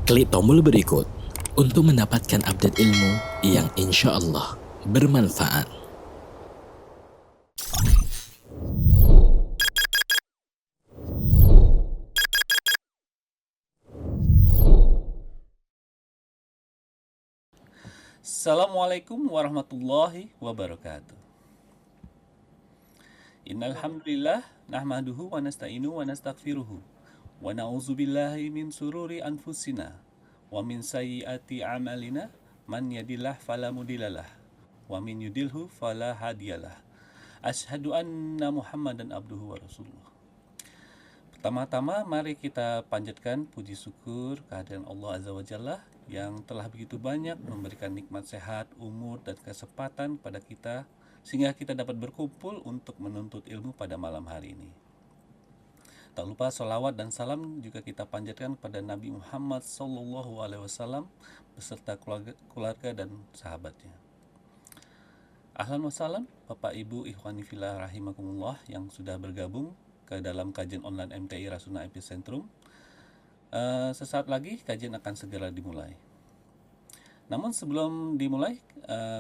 Klik tombol berikut untuk mendapatkan update ilmu yang insya Allah bermanfaat. Assalamualaikum warahmatullahi wabarakatuh. Innal hamdalillah nahmaduhu wa nasta'inu wa nastaghfiruhu wa na'udzubillahi min sururi anfusina wa min sayyiati a'malina man yadillah fala mudhillalah wa min yudilhu fala hadiyalah. Asyhadu anna Muhammadan abduhu wa rasuluh. Pertama-tama mari kita panjatkan puji syukur kehadiran Allah Azza wa Jalla yang telah begitu banyak memberikan nikmat sehat, umur, dan kesempatan pada kita sehingga kita dapat berkumpul untuk menuntut ilmu pada malam hari ini. Tak lupa salawat dan salam juga kita panjatkan pada Nabi Muhammad SAW beserta keluarga dan sahabatnya. Ahlan wa salam Bapak Ibu Ikhwani Fillah rahimakumullah yang sudah bergabung ke dalam kajian online MTI Rasuna Epicentrum. Sesaat lagi kajian akan segera dimulai. Namun sebelum dimulai,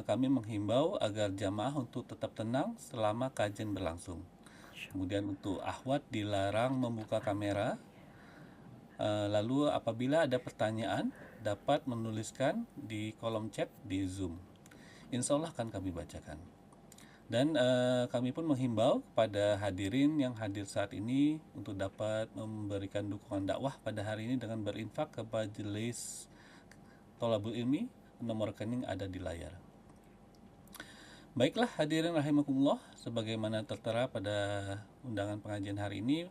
kami menghimbau agar jamaah untuk tetap tenang selama kajian berlangsung. Kemudian untuk akhwat dilarang membuka kamera. Lalu apabila ada pertanyaan, dapat menuliskan di kolom chat di Zoom. Insya Allah akan kami bacakan. Dan kami pun menghimbau pada hadirin yang hadir saat ini untuk dapat memberikan dukungan dakwah pada hari ini dengan berinfak ke majelis Thalabul Ilmi. Nomor rekening ada di layar. Baiklah hadirin rahimakumullah, sebagaimana tertera pada undangan pengajian hari ini,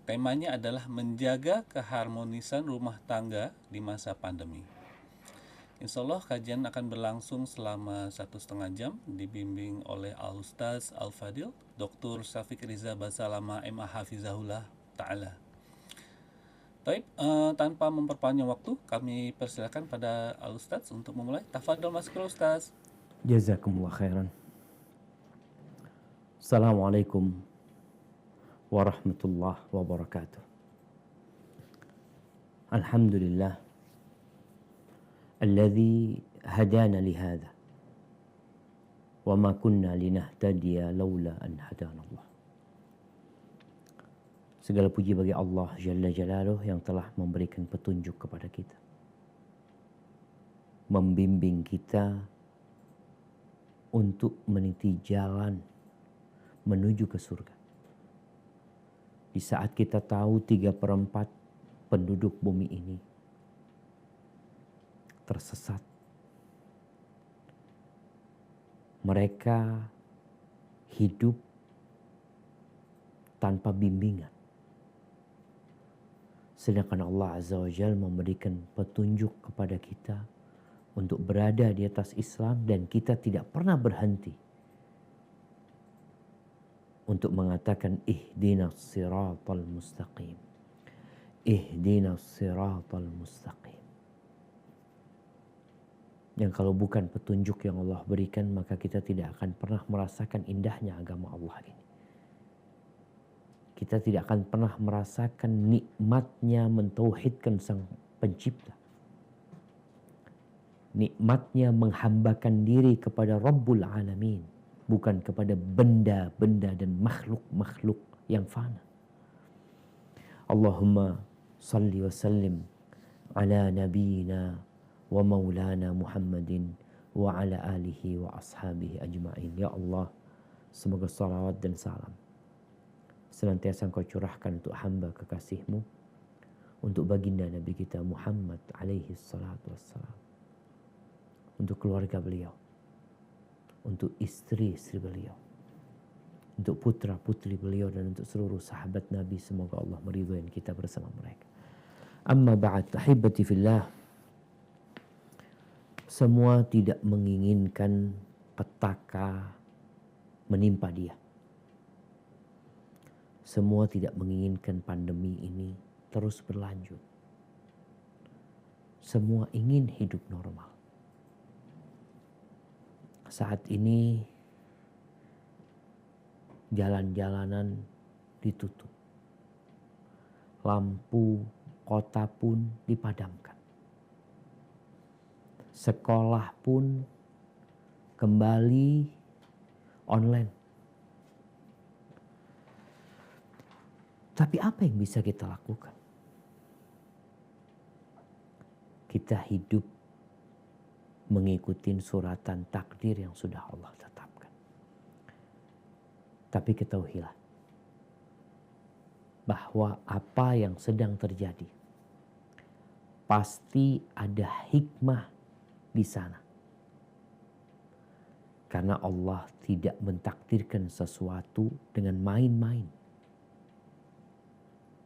temanya adalah menjaga keharmonisan rumah tangga di masa pandemi. Insya Allah kajian akan berlangsung selama 1,5 jam, dibimbing oleh Al-Ustaz Al-Fadil Dr. Syafiq Riza Basalama MA Hafizahullah Ta'ala. Baik, tanpa memperpanjang waktu, kami persilakan pada Al-Ustaz untuk memulai. Tafadhol maskur Ustaz. Jazakumullah khairan. Assalamualaikum warahmatullahi wabarakatuh. Alhamdulillah alladzi hadana lihada wa ma kunna linahtadiya laula an hadana Allah. Segala puji bagi Allah Jalla Jalaluh yang telah memberikan petunjuk kepada kita, membimbing kita untuk meniti jalan menuju ke surga. Di saat kita tahu 3/4 penduduk bumi ini tersesat. Mereka hidup tanpa bimbingan. Sedangkan Allah Azza wa Jalla memberikan petunjuk kepada kita untuk berada di atas Islam, dan kita tidak pernah berhenti untuk mengatakan ihdinas siratal mustaqim. Ihdinas siratal mustaqim. Yang kalau bukan petunjuk yang Allah berikan, maka kita tidak akan pernah merasakan indahnya agama Allah ini. Kita tidak akan pernah merasakan nikmatnya mentauhidkan Sang Pencipta. Nikmatnya menghambakan diri kepada Rabbul Alamin, bukan kepada benda-benda dan makhluk-makhluk yang fana. Allahumma salli wa sallim ala nabiyina wa maulana Muhammadin wa ala alihi wa ashabihi ajma'in. Ya Allah, semoga salawat dan salam senantiasa Engkau curahkan untuk hamba kekasih-Mu, untuk baginda Nabi kita Muhammad alaihi salatu wassalam, untuk keluarga beliau, untuk istri-istri beliau, untuk putra-putri beliau, dan untuk seluruh sahabat Nabi. Semoga Allah meridhai kita bersama mereka. Amma ba'd, ahibati fillah. Semua tidak menginginkan petaka menimpa dia. Semua tidak menginginkan pandemi ini terus berlanjut. Semua ingin hidup normal. Saat ini jalan-jalanan ditutup. Lampu kota pun dipadamkan. sekolah pun kembali online. Tapi apa yang bisa kita lakukan? Kita hidup mengikuti suratan takdir yang sudah Allah tetapkan. Tapi ketahuilah bahwa apa yang sedang terjadi pasti ada hikmah di sana. Karena Allah tidak mentakdirkan sesuatu dengan main-main.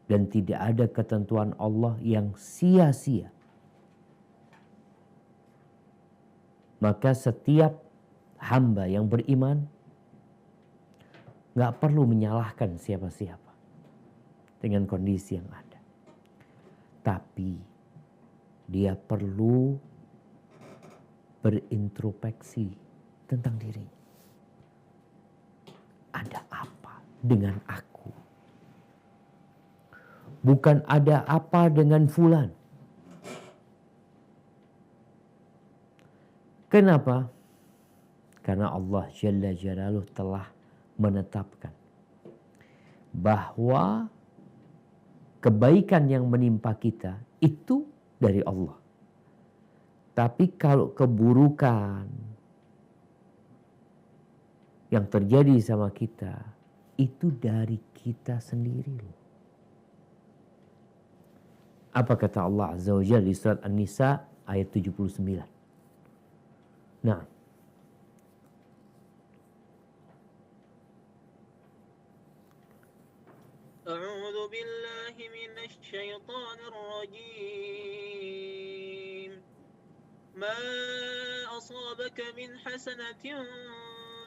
Dan tidak ada ketentuan Allah yang sia-sia. Maka setiap hamba yang beriman gak perlu menyalahkan siapa-siapa dengan kondisi yang ada. Tapi dia perlu berintrospeksi tentang dirinya. Ada apa dengan aku? Bukan ada apa dengan fulan. Kenapa? Karena Allah Jalla Jalaluh telah menetapkan bahwa kebaikan yang menimpa kita itu dari Allah. Tapi kalau keburukan yang terjadi sama kita itu dari kita sendiri. Apa kata Allah Azza wa Jalla di surat An-Nisa ayat 79? Nah, أعوذ بالله من الشيطان الرجيم ما أصابك من حسنة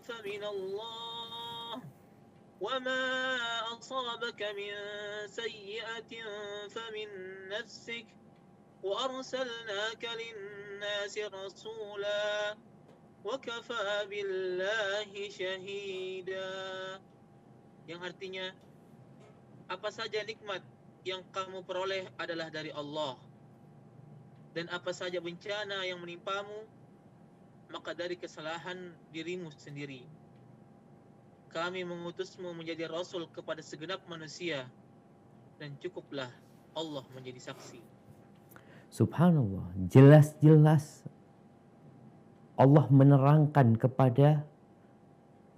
فمن الله وما أصابك من سيئة فمن نفسك وأرسلناك للناس رسولا وكفى بالله شهيدا. Yang artinya apa saja nikmat yang kamu peroleh adalah dari Allah, dan apa saja bencana yang menimpamu maka dari kesalahan dirimu sendiri. Kami mengutusmu menjadi rasul kepada segenap manusia, dan cukuplah Allah menjadi saksi. subhanallah, jelas-jelas Allah menerangkan kepada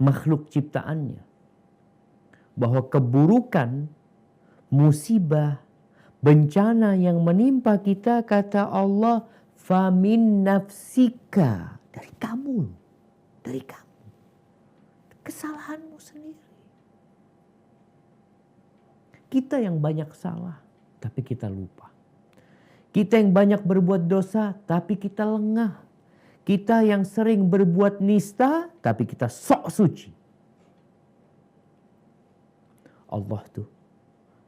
makhluk ciptaannya bahwa keburukan, musibah, bencana yang menimpa kita, kata Allah, famin nafsika, dari kamu, dari kamu. Kesalahanmu sendiri. Kita yang banyak salah, tapi kita lupa. Kita yang banyak berbuat dosa, tapi kita lengah. Kita yang sering berbuat nista, tapi kita sok suci. Allah tuh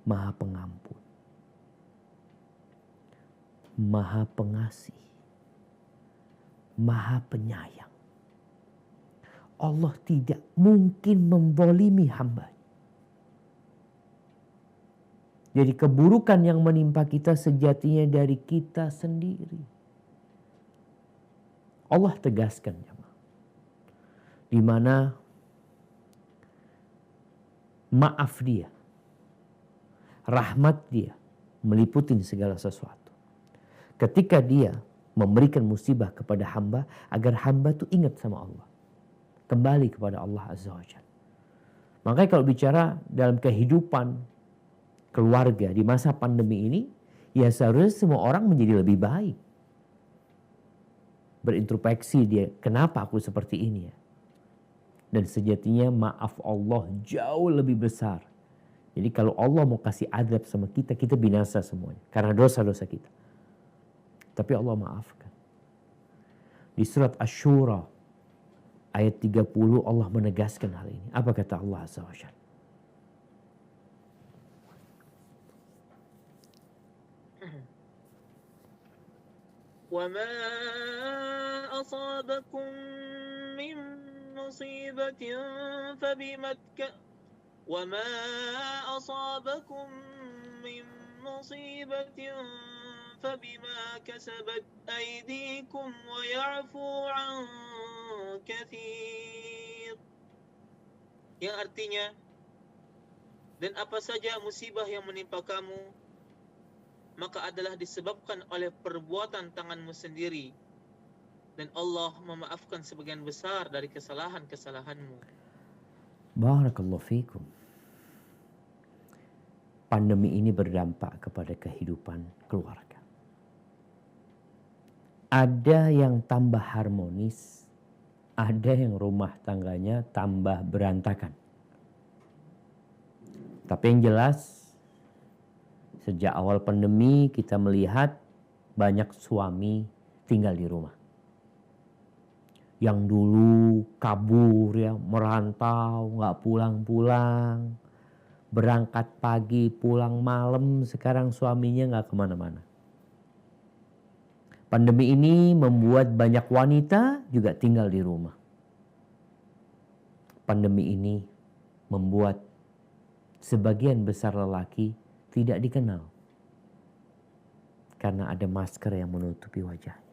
Maha Pengampun, Maha Pengasih, Maha Penyayang. Allah tidak mungkin membolimi hamba. Jadi keburukan yang menimpa kita sejatinya dari kita sendiri. Allah tegaskan, di mana maaf dia, rahmat dia meliputi segala sesuatu. Ketika dia memberikan musibah kepada hamba, agar hamba itu ingat sama Allah, kembali kepada Allah Azza wa Jalla. Makanya kalau bicara dalam kehidupan keluarga di masa pandemi ini, ya seharusnya semua orang menjadi lebih baik. Berintrospeksi dia, kenapa aku seperti ini ya? Dan sejatinya maaf Allah jauh lebih besar. Jadi kalau Allah mau kasih azab sama kita, kita binasa semuanya. Karena dosa-dosa kita. Tapi Allah maafkan. Di surat Asy-Syura ayat 30 Allah menegaskan hal ini. Apa kata Allah Azza wa Jalla? وما أصابكم من مصيبة وما أصابكم من مصيبة فبما كسبت أيديكم ويعفو عن كثير. Yang artinya, dan apa saja musibah yang menimpa kamu, maka adalah disebabkan oleh perbuatan tanganmu sendiri. Dan Allah memaafkan sebagian besar dari kesalahan-kesalahanmu. Barakallahu fikum. Pandemi ini berdampak kepada kehidupan keluarga. Ada yang tambah harmonis, ada yang rumah tangganya tambah berantakan. Tapi yang jelas, sejak awal pandemi kita melihat banyak suami tinggal di rumah. Yang dulu kabur ya, merantau, nggak pulang-pulang. Berangkat pagi, pulang malam, sekarang suaminya nggak kemana-mana. Pandemi ini membuat banyak wanita juga tinggal di rumah. Pandemi ini membuat sebagian besar lelaki tidak dikenal. Karena ada masker yang menutupi wajahnya.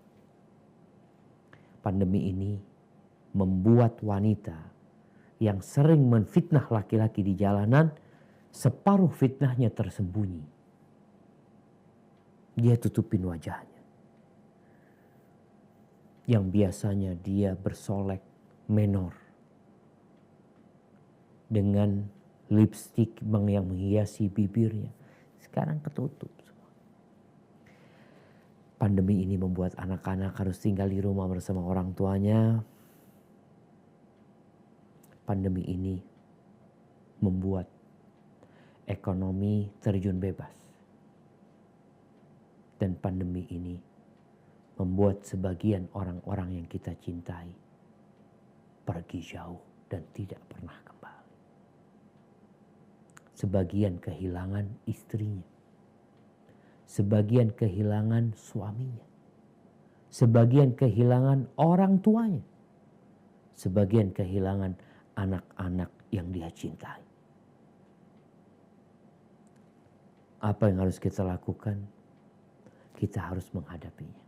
Pandemi ini membuat wanita yang sering menfitnah laki-laki di jalanan, separuh fitnahnya tersembunyi. Dia tutupin wajahnya. Yang biasanya dia bersolek menor. Dengan lipstik yang menghiasi bibirnya. Sekarang ketutup semua. Pandemi ini membuat anak-anak harus tinggal di rumah bersama orang tuanya. Pandemi ini membuat ekonomi terjun bebas. Dan pandemi ini membuat sebagian orang-orang yang kita cintai pergi jauh dan tidak pernah kembali. Sebagian kehilangan istrinya. Sebagian kehilangan suaminya. Sebagian kehilangan orang tuanya. Sebagian kehilangan anak-anak yang dia cintai. Apa yang harus kita lakukan? Kita harus menghadapinya.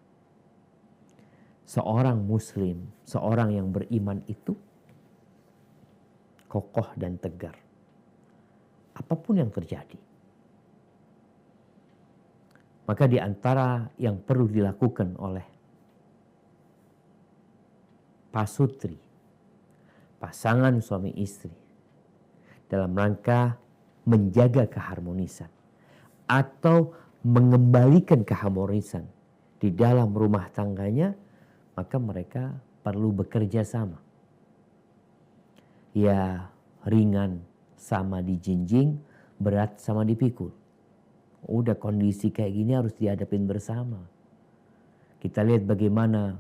Seorang muslim, seorang yang beriman itu kokoh dan tegar. Apapun yang terjadi. Maka di antara yang perlu dilakukan oleh pasutri, pasangan suami istri, dalam rangka menjaga keharmonisan atau mengembalikan keharmonisan di dalam rumah tangganya, maka mereka perlu bekerja sama. Ya, ringan sama dijinjing, berat sama dipikul. Udah kondisi kayak gini harus dihadapin bersama. Kita lihat bagaimana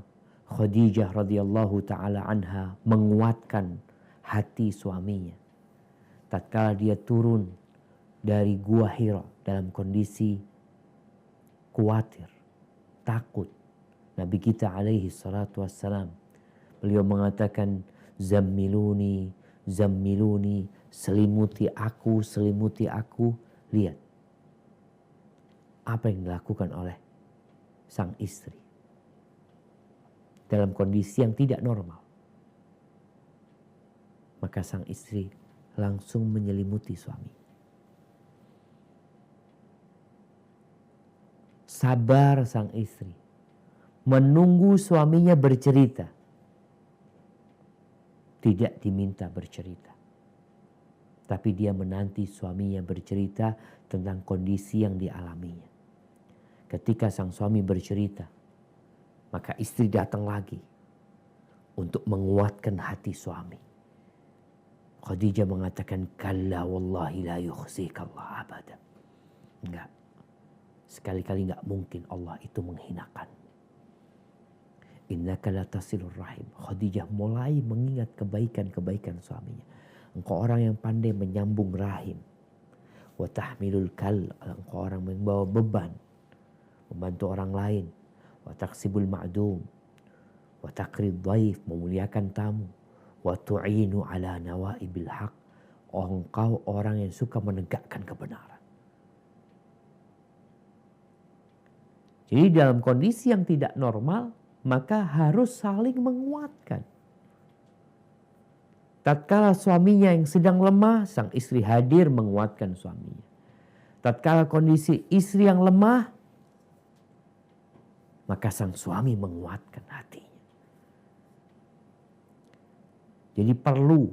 Khadijah radhiyallahu taala anha menguatkan hati suaminya. Tatkala dia turun dari Gua Hira dalam kondisi khawatir, takut. Nabi kita alaihi salatu wassalam, beliau mengatakan, zammiluni, zammiluni, selimuti aku, selimuti aku. Lihat apa yang dilakukan oleh sang istri dalam kondisi yang tidak normal. Maka sang istri langsung menyelimuti suami. Sabar sang istri, menunggu suaminya bercerita. Tidak diminta bercerita, tapi dia menanti suaminya bercerita tentang kondisi yang dialaminya. Ketika sang suami bercerita, maka istri datang lagi untuk menguatkan hati suami. Khadijah mengatakan, kalla wallahi la yukhzika Allah abada. Enggak. Sekali-kali enggak mungkin Allah itu menghinakan. Innaka la tasilur rahim. Khadijah mulai mengingat kebaikan-kebaikan suaminya. Engkau orang yang pandai menyambung rahim. Wa tahmilul kal. Engkau orang yang membawa beban. Membantu orang lain. Wa taksibul ma'dum. Wa taqrid dhaif. Memuliakan tamu. Wa tu'inu ala nawaibil haq. Engkau orang yang suka menegakkan kebenaran. Jadi dalam kondisi yang tidak normal, maka harus saling menguatkan. Tatkala suaminya yang sedang lemah, sang istri hadir menguatkan suaminya. Tatkala kondisi istri yang lemah, maka sang suami menguatkan hatinya. Jadi perlu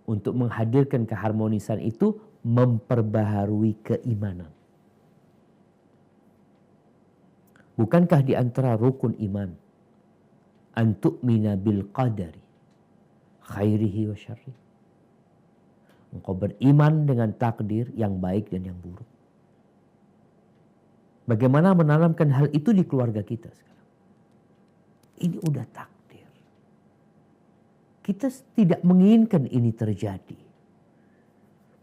untuk menghadirkan keharmonisan itu memperbaharui keimanan. Bukankah di antara rukun iman an tu'mina bil qadari khairihi wa syarri? Engkau beriman dengan takdir yang baik dan yang buruk. Bagaimana menanamkan hal itu di keluarga kita sekarang? Ini udah takdir. Kita tidak menginginkan ini terjadi.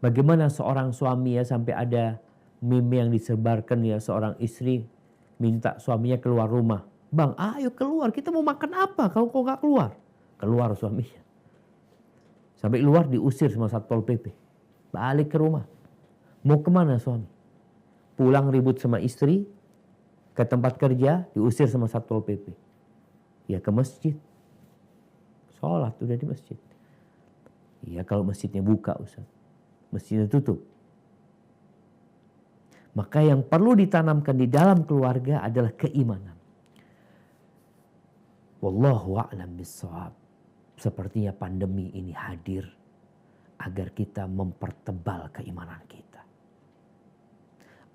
Bagaimana seorang suami ya, sampai ada meme yang disebarkan ya, seorang istri minta suaminya keluar rumah. Bang, ayo keluar, kita mau makan apa kalau kau gak keluar? Keluar suaminya. Sampai keluar diusir sama Satpol PP. Balik ke rumah. Mau kemana suami? Pulang ribut sama istri, ke tempat kerja diusir sama Satpol PP. Ya ke masjid. Sholat udah di masjid. Ya kalau masjidnya buka Ustaz. Masjidnya tutup. Maka yang perlu ditanamkan di dalam keluarga adalah keimanan. Wallahu a'lam bissawab. Sepertinya pandemi ini hadir agar kita mempertebal keimanan kita.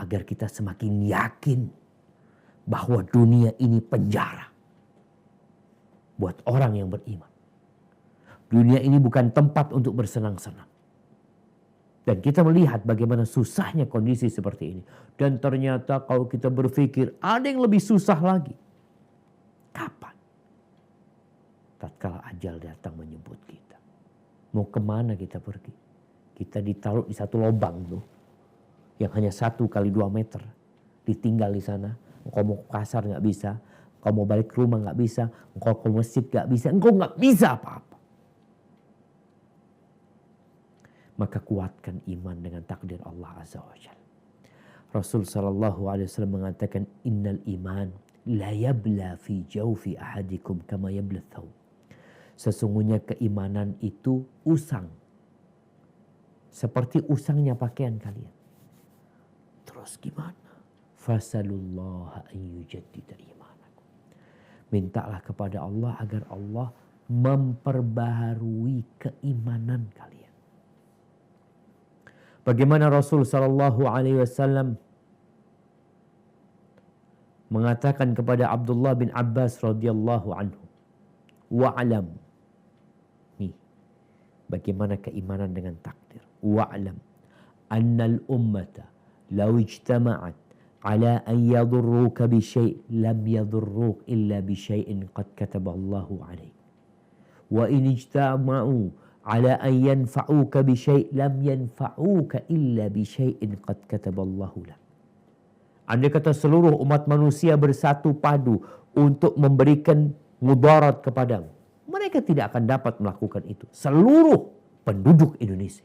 Agar kita semakin yakin bahwa dunia ini penjara buat orang yang beriman. Dunia ini bukan tempat untuk bersenang-senang. Dan kita melihat bagaimana susahnya kondisi seperti ini. Dan ternyata kalau kita berpikir ada yang lebih susah lagi. Kapan? Tatkala ajal datang menyebut kita. Mau kemana kita pergi? Kita ditaruh di satu lubang tuh. Yang hanya 1 kali 2 meter. Ditinggal di sana. Engkau mau ke pasar gak bisa. Engkau mau balik ke rumah gak bisa. Engkau ke masjid gak bisa. Engkau gak bisa apa-apa. Maka kuatkan iman dengan takdir Allah Azza wa Jalla. Rasul sallallahu alaihi wasallam mengatakan innal iman la yabla fi jawfi ahadikum kama yabla thawb. Sesungguhnya keimanan itu usang. Seperti usangnya pakaian kalian. Terus gimana? Fasalullaha an yujaddida imanakum. Mintalah kepada Allah agar Allah memperbaharui keimanan kalian. Bagaimana Rasul sallallahu alaihi wasallam mengatakan kepada Abdullah bin Abbas radhiyallahu anhu, wa'lam. Nih, bagaimana keimanan dengan takdir. Wa'lam annal ummata law ijtama'at ala an yadurruka bi syai' lam yadurruk illa bi syai'in qad kataballahu alaik. Wa in ijtama'u ala an yanfa'uka bi syai' lam yanfa'uka illa bi syai'in qad kataballahu lak. Andai kata seluruh umat manusia bersatu padu untuk memberikan mudarat kepadamu, mereka tidak akan dapat melakukan itu. Seluruh penduduk Indonesia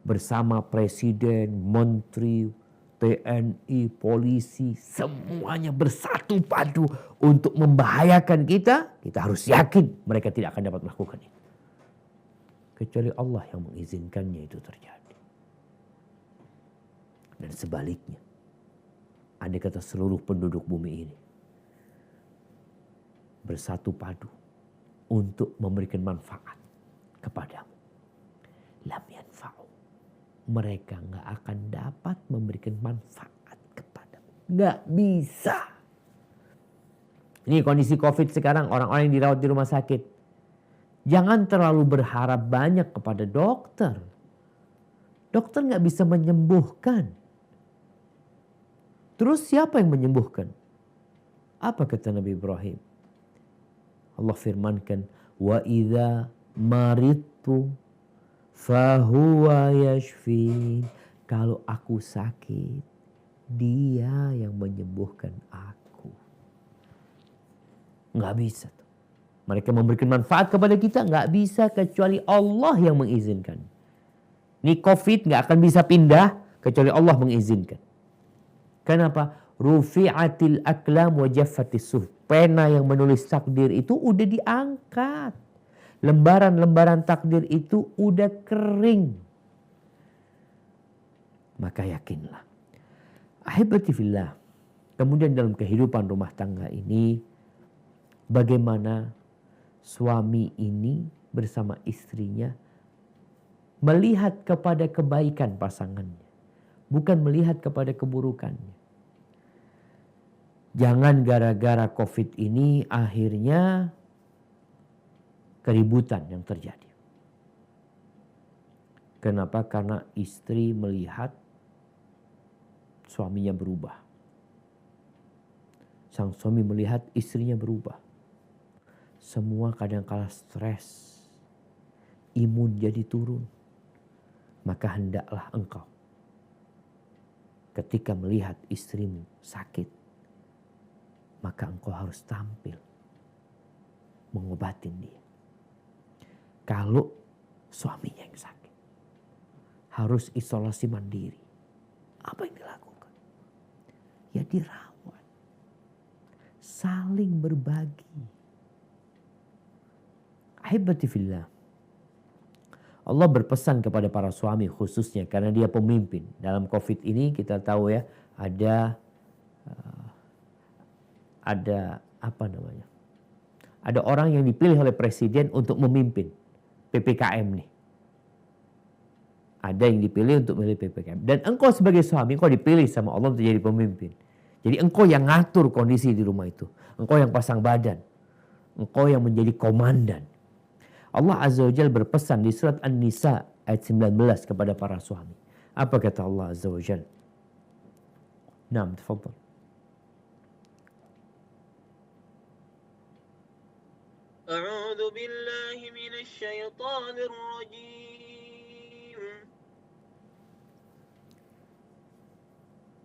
bersama presiden, menteri, TNI, polisi, semuanya bersatu padu untuk membahayakan kita, kita harus yakin mereka tidak akan dapat melakukan itu. Kecuali Allah yang mengizinkannya itu terjadi. Dan sebaliknya, andai kata seluruh penduduk bumi ini bersatu padu untuk memberikan manfaat kepadamu, lam yanfa'u. Mereka nggak akan dapat memberikan manfaat kepadamu. Nggak bisa. Ini kondisi COVID sekarang, orang-orang yang dirawat di rumah sakit. Jangan terlalu berharap banyak kepada dokter. Dokter nggak bisa menyembuhkan. Terus siapa yang menyembuhkan? Apa kata Nabi Ibrahim? Allah firmankan, wa idza maridtu fahuwa yashfin. Kalau aku sakit, dia yang menyembuhkan aku. Nggak bisa. Mereka memberikan manfaat kepada kita, nggak bisa kecuali Allah yang mengizinkan. Ini COVID nggak akan bisa pindah kecuali Allah mengizinkan. Kenapa? Rufi'atil aklam wa jaffatis suhuf. Pena yang menulis takdir itu udah diangkat. Lembaran-lembaran takdir itu udah kering. Maka yakinlah. Ahibati fillah. Kemudian dalam kehidupan rumah tangga ini, bagaimana suami ini bersama istrinya melihat kepada kebaikan pasangannya, bukan melihat kepada keburukannya. Jangan gara-gara COVID ini akhirnya keributan yang terjadi. Kenapa? Karena istri melihat suaminya berubah. Sang suami melihat istrinya berubah. Semua kadang-kala stres. Imun jadi turun. Maka hendaklah engkau ketika melihat istrimu sakit, maka engkau harus tampil mengobatin dia. Kalau suaminya yang sakit, harus isolasi mandiri. Apa yang dilakukan? Ya dirawat. Saling berbagi. Ahibati fillah. Allah berpesan kepada para suami khususnya karena dia pemimpin. Dalam COVID ini kita tahu ya, ada apa namanya? Ada orang yang dipilih oleh presiden untuk memimpin PPKM nih. Ada yang dipilih untuk memilih PPKM. Dan engkau sebagai suami, engkau dipilih sama Allah untuk jadi pemimpin. Jadi engkau yang ngatur kondisi di rumah itu. Engkau yang pasang badan. Engkau yang menjadi komandan. Allah Azza wa Jalla berpesan di surat An-Nisa ayat 19 kepada para suami. Apa kata Allah Azza wa Jalla? Naam, tafadhal. A'udzu billahi minasy syaithanir rajim.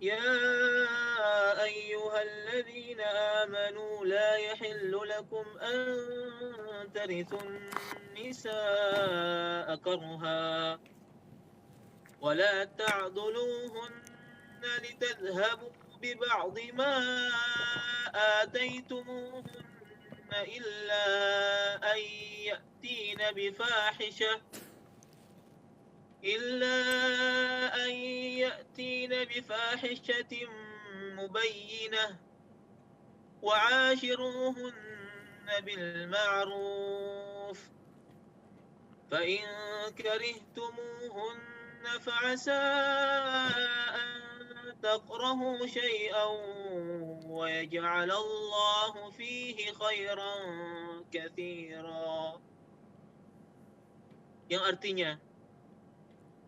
يا أيها الذين آمنوا لا يحل لكم أن ترثوا النساء كرها ولا تعضلوهن لتذهبوا ببعض ما آتيتموهن إلا أن يأتين بفاحشة مبينة وعاشروهن بالمعروف فإن كرهتموهن فعسى أن تكرهوا شيئا ويجعل الله فيه خيرا كثيرا. Yang artinya,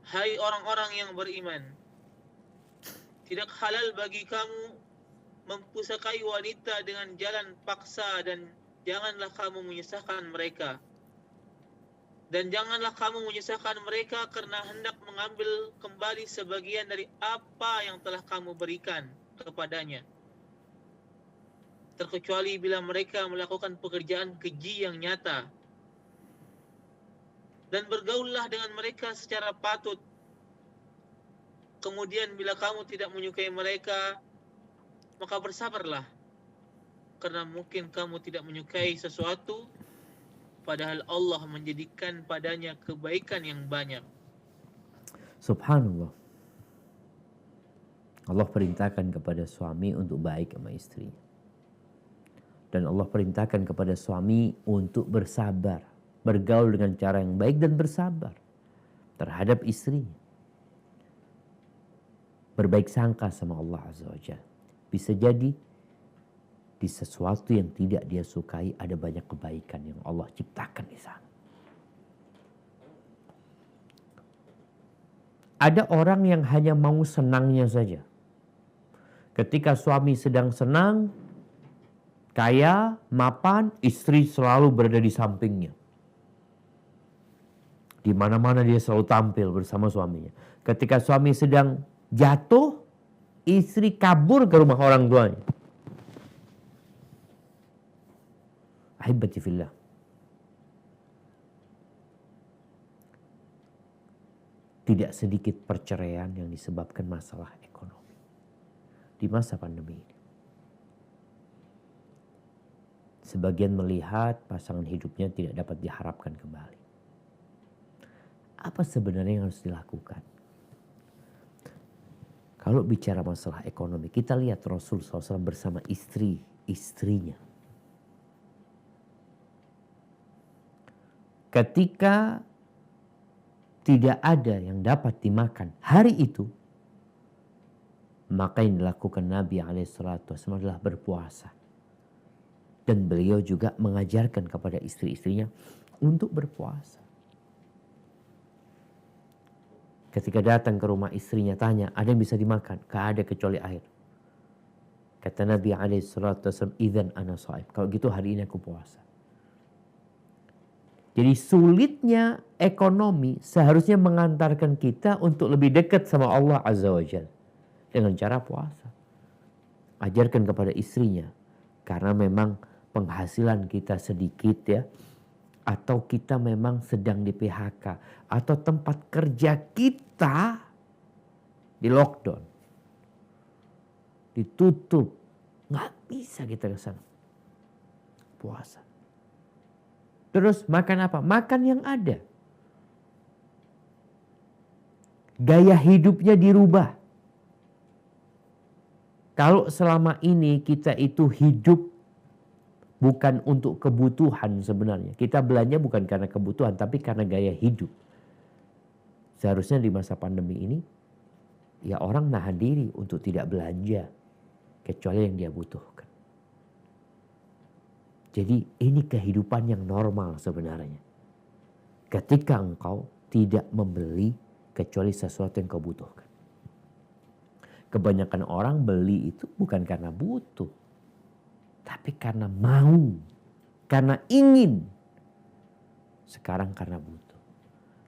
hai orang-orang yang beriman, tidak halal bagi kamu mempusakai wanita dengan jalan paksa dan janganlah kamu menyusahkan mereka. Dan janganlah kamu menyusahkan mereka karena hendak mengambil kembali sebagian dari apa yang telah kamu berikan kepadanya. Terkecuali bila mereka melakukan pekerjaan keji yang nyata. Dan bergaullah dengan mereka secara patut. Kemudian bila kamu tidak menyukai mereka, maka bersabarlah. Karena mungkin kamu tidak menyukai sesuatu, padahal Allah menjadikan padanya kebaikan yang banyak. Subhanallah. Allah perintahkan kepada suami untuk baik sama istrinya. Dan Allah perintahkan kepada suami untuk bersabar. Bergaul dengan cara yang baik dan bersabar terhadap istrinya. Berbaik sangka sama Allah Azza wa Jalla. Bisa jadi di sesuatu yang tidak dia sukai ada banyak kebaikan yang Allah ciptakan di sana. Ada orang yang hanya mau senangnya saja. Ketika suami sedang senang, kaya, mapan, istri selalu berada di sampingnya. Di mana-mana dia selalu tampil bersama suaminya. Ketika suami sedang jatuh, istri kabur ke rumah orang tuanya. Ahibati fillah. Tidak sedikit perceraian yang disebabkan masalah ekonomi. di masa pandemi ini. Sebagian melihat pasangan hidupnya tidak dapat diharapkan kembali. Apa sebenarnya yang harus dilakukan? Kalau bicara masalah ekonomi, kita lihat Rasul SAW bersama istrinya. Ketika tidak ada yang dapat dimakan hari itu, maka yang dilakukan Nabi SAW adalah berpuasa. Dan beliau juga mengajarkan kepada istri-istrinya untuk berpuasa. Ketika datang ke rumah istrinya tanya, ada yang bisa dimakan? Gak ada kecuali air. Kata Nabi SAW, "Idzan ana shaim." Kalau gitu hari ini aku puasa. Jadi sulitnya ekonomi seharusnya mengantarkan kita untuk lebih dekat sama Allah Azza wa Jalla dengan cara puasa. Ajarkan kepada istrinya, karena memang penghasilan kita sedikit ya, atau kita memang sedang di PHK, atau tempat kerja kita di lockdown, ditutup, nggak bisa kita ke sana. Puasa. Terus makan apa? Makan yang ada. Gaya hidupnya dirubah. Kalau selama ini kita itu hidup bukan untuk kebutuhan sebenarnya. Kita belanja bukan karena kebutuhan, tapi karena gaya hidup. Seharusnya di masa pandemi ini, ya orang nahan diri untuk tidak belanja. Kecuali yang dia butuhkan. Jadi ini kehidupan yang normal sebenarnya. Ketika engkau tidak membeli kecuali sesuatu yang kau butuhkan. Kebanyakan orang beli itu bukan karena butuh. Tapi karena mau, karena ingin. Sekarang karena butuh.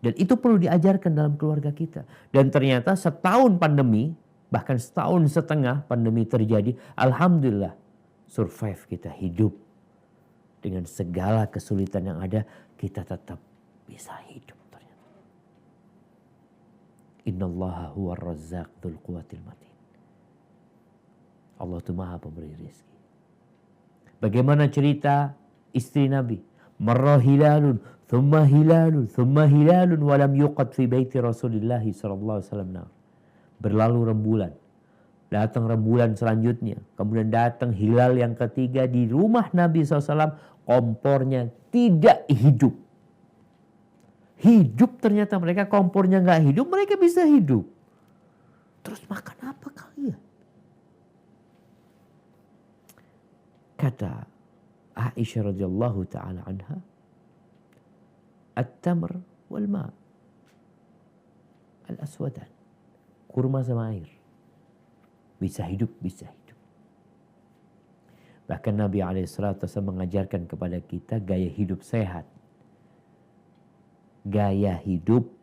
Dan itu perlu diajarkan dalam keluarga kita. Dan ternyata setahun pandemi, bahkan setahun setengah pandemi terjadi, alhamdulillah survive kita, hidup. Dengan segala kesulitan yang ada, kita tetap bisa hidup ternyata. Innallaha huwa razzaq dzul quwwatil matin. Allah itu maha pemberi rezeki. Bagaimana cerita istri Nabi? Marra hilalun, thumma hilalun, thumma hilalun, walam yuqad fi baiti Rasulillah sallallahu alaihi wasallam. Berlalu rembulan. Datang rembulan selanjutnya. Kemudian datang hilal yang ketiga di rumah Nabi SAW. Kompornya tidak hidup. Hidup ternyata mereka, kompornya nggak hidup, mereka bisa hidup. Terus makan apa kalian? Kata Aisyah radhiyallahu taala anha, at-tamr wal ma' al-aswadan. Kurma sama air. Bisa hidup, bisa hidup. Bahkan Nabi SAW mengajarkan kepada kita gaya hidup sehat. Gaya hidup,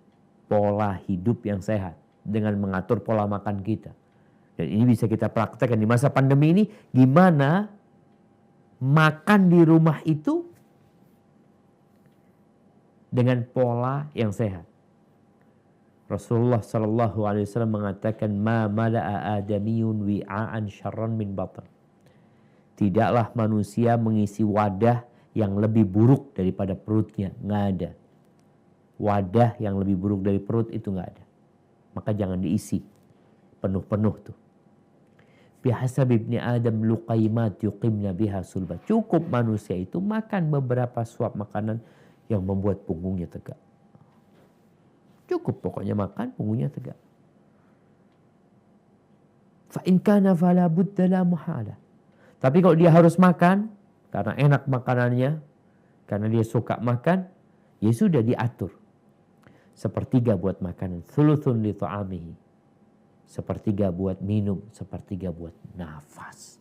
pola hidup yang sehat. Dengan mengatur pola makan kita. Dan ini bisa kita praktekkan di masa pandemi ini. Gimana makan di rumah itu dengan pola yang sehat. Rasulullah SAW mengatakan, ma mala'a adamiyun wi'a'an syarran min batan. Tidaklah manusia mengisi wadah yang lebih buruk daripada perutnya. Nggak ada. Wadah yang lebih buruk dari perut itu nggak ada. Maka jangan diisi. Penuh-penuh tuh. Bihasab ibni Adam luqaimat yuqimna biha sulba. Cukup manusia itu makan beberapa suap makanan yang membuat punggungnya tegak. Cukup pokoknya makan, punggungnya tegak. Fa in kana fala budda la muhala. Tapi kalau dia harus makan, karena enak makanannya, karena dia suka makan, ya sudah diatur. Sepertiga buat makanan, thuluthun li ta'amihi. Sepertiga buat minum, sepertiga buat nafas.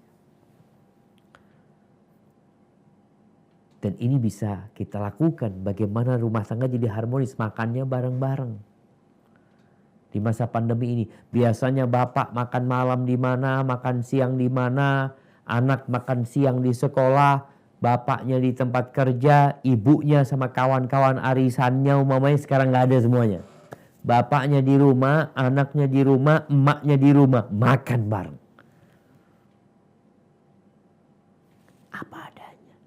Dan ini bisa kita lakukan, bagaimana rumah tangga jadi harmonis, makannya bareng-bareng. Di masa pandemi ini, biasanya bapak makan malam di mana, makan siang di mana, anak makan siang di sekolah, bapaknya di tempat kerja, ibunya sama kawan-kawan arisannya umpamanya sekarang nggak ada semuanya. Bapaknya di rumah, anaknya di rumah, emaknya di rumah, makan bareng. apa adanya.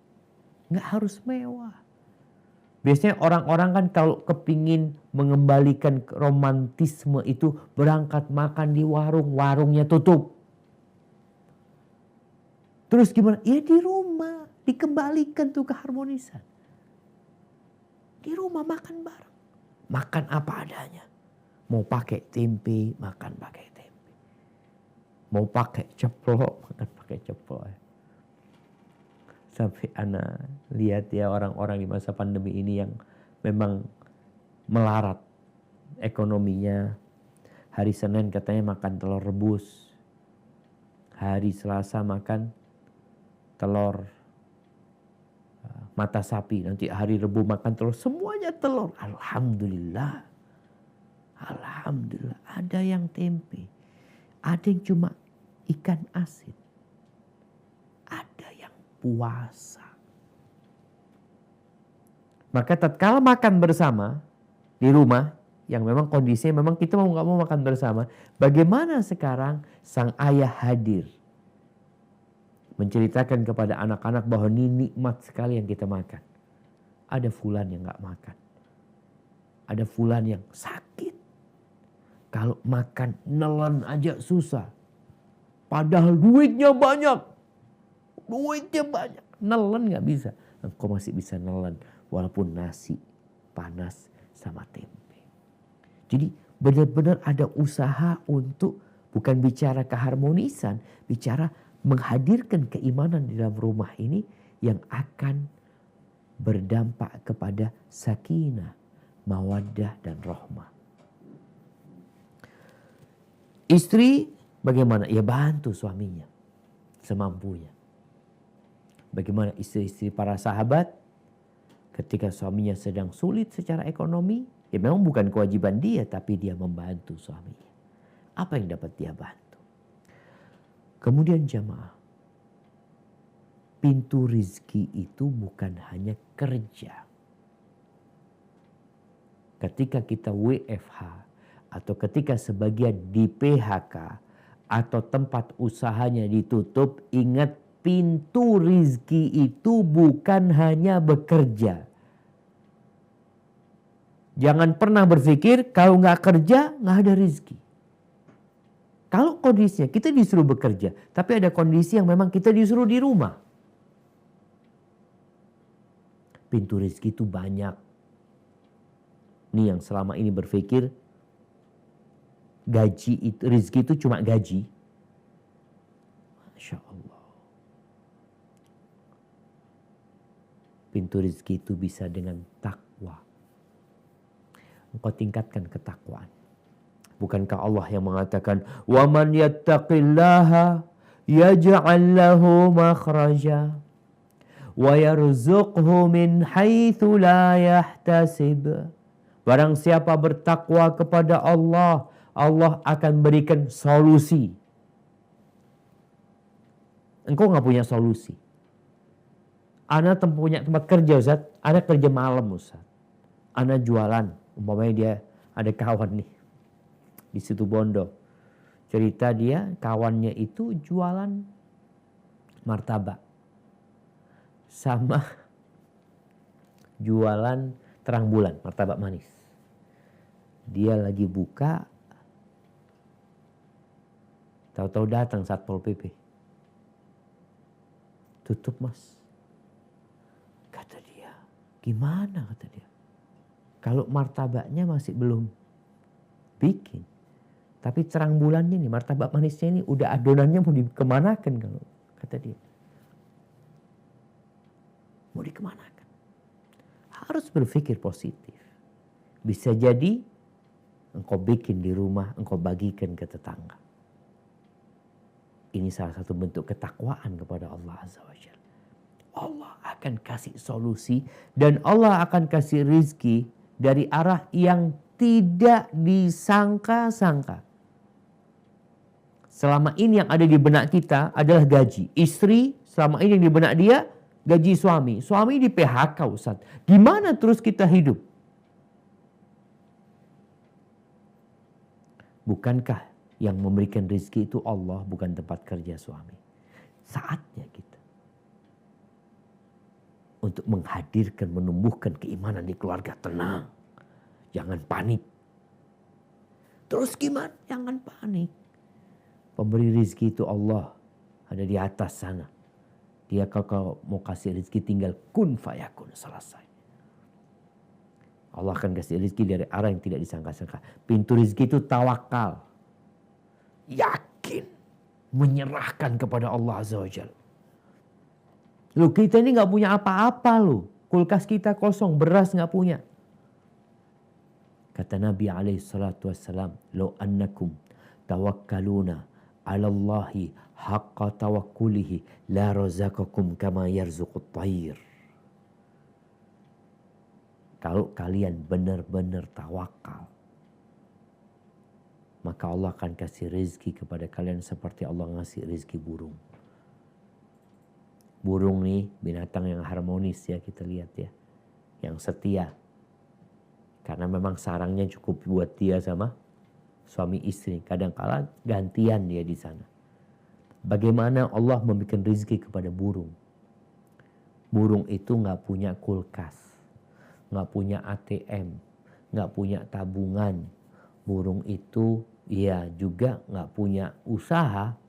Nggak harus mewah. Biasanya orang-orang kan kalau kepingin mengembalikan romantisme itu berangkat makan di warung, warungnya tutup. Terus gimana? Ya di rumah, dikembalikan tuh keharmonisan. Di rumah makan bareng. Makan apa adanya. Mau pakai tempe, makan pakai tempe. Mau pakai ceplok, makan pakai ceplok. Sampai anak lihat ya orang-orang di masa pandemi ini yang memang melarat ekonominya. Hari Senin katanya makan telur rebus. Hari Selasa makan telur mata sapi. Nanti hari Rebu makan telur. Semuanya telur. Alhamdulillah. Alhamdulillah. Ada yang tempe. Ada yang cuma ikan asin. Ada yang puasa. Maka tatkala makan bersama di rumah, yang memang kondisinya memang kita mau nggak mau makan bersama, bagaimana sekarang sang ayah hadir menceritakan kepada anak-anak bahwa ini nikmat sekali yang kita makan. Ada fulan yang nggak makan, ada fulan yang sakit. Kalau makan nelen aja susah, padahal duitnya banyak. Duitnya banyak, nelen nggak bisa. Engkau masih bisa nelen walaupun nasi panas sama tempe. Jadi benar-benar ada usaha untuk bukan bicara keharmonisan, bicara menghadirkan keimanan di dalam rumah ini yang akan berdampak kepada sakinah, mawaddah dan rahmah. Istri bagaimana? Ya bantu suaminya semampunya. Bagaimana istri-istri para sahabat ketika suaminya sedang sulit secara ekonomi, ya memang bukan kewajiban dia, tapi dia membantu suaminya. Apa yang dapat dia bantu? Kemudian jamaah, pintu rizki itu bukan hanya kerja. Ketika kita WFH atau ketika sebagian di PHK atau tempat usahanya ditutup, ingat pintu rizki itu bukan hanya bekerja. Jangan pernah berpikir kalau nggak kerja nggak ada rizki. Kalau kondisinya kita disuruh bekerja, tapi ada kondisi yang memang kita disuruh di rumah. Pintu rizki itu banyak. Nih yang selama ini berpikir gaji itu, rizki itu cuma gaji. Masya Allah. Pintu rizki itu bisa dengan takwa. Engkau tingkatkan ketakwaan. Bukankah Allah yang mengatakan, وَمَنْ يَتَّقِ اللَّهَ يَجْعَلْ لَهُ مَخْرَجًا وَيَرْزُقْهُ مِنْ حَيْثُ لَا يَحْتَسِبُ. Barang siapa bertakwa kepada Allah, Allah akan berikan solusi. Engkau nggak punya solusi. Ana punya tempat kerja Ustaz, Ana kerja malam Ustaz. Ana jualan, umpamanya dia ada kawan nih di situ Bondo. Cerita dia kawannya itu jualan martabak sama jualan terang bulan, martabak manis. Dia lagi buka, tahu-tahu datang Satpol PP. Tutup Mas. Kata dia, gimana kata dia? Kalau martabaknya masih belum bikin. Tapi terang bulannya nih, martabak manisnya ini udah adonannya mau dikemanakan kalau kata dia. Mau dikemanakan? Harus berpikir positif. Bisa jadi engkau bikin di rumah, engkau bagikan ke tetangga. Ini salah satu bentuk ketakwaan kepada Allah Azza wa Jalla. Allah akan kasih solusi dan Allah akan kasih rizki dari arah yang tidak disangka-sangka. Selama ini yang ada di benak kita adalah gaji. Istri selama ini yang di benak dia gaji suami. Suami di PHK Ustaz. Gimana terus kita hidup? Bukankah yang memberikan rezeki itu Allah, bukan tempat kerja suami? Saatnya kita untuk menghadirkan, menumbuhkan keimanan di keluarga. Tenang, jangan panik. Terus gimana? Jangan panik. Pemberi rizki itu Allah, ada di atas sana. Dia kalau mau kasih rizki tinggal kun fayakun, selesai. Allah akan kasih rizki dari arah yang tidak disangka-sangka. Pintu rizki itu tawakal. Yakin. Menyerahkan kepada Allah Azza wa Jalla. Loh, kita ini gak punya apa-apa loh. Kulkas kita kosong, beras gak punya. Kata Nabi SAW, "Lau annakum tawakkaluna ala Allahi haqqa tawakkulihi la razaqakum kama yarzuqut tayr." Kalau kalian benar-benar tawakal, maka Allah akan kasih rezeki kepada kalian seperti Allah ngasih rezeki burung. Burung nih binatang yang harmonis ya, kita lihat ya. Yang setia. Karena memang sarangnya cukup buat dia sama suami istri. Kadang-kala gantian dia di sana. Bagaimana Allah memberikan rezeki kepada burung. Burung itu gak punya kulkas. Gak punya ATM. Gak punya tabungan. Burung itu ya juga gak punya usaha.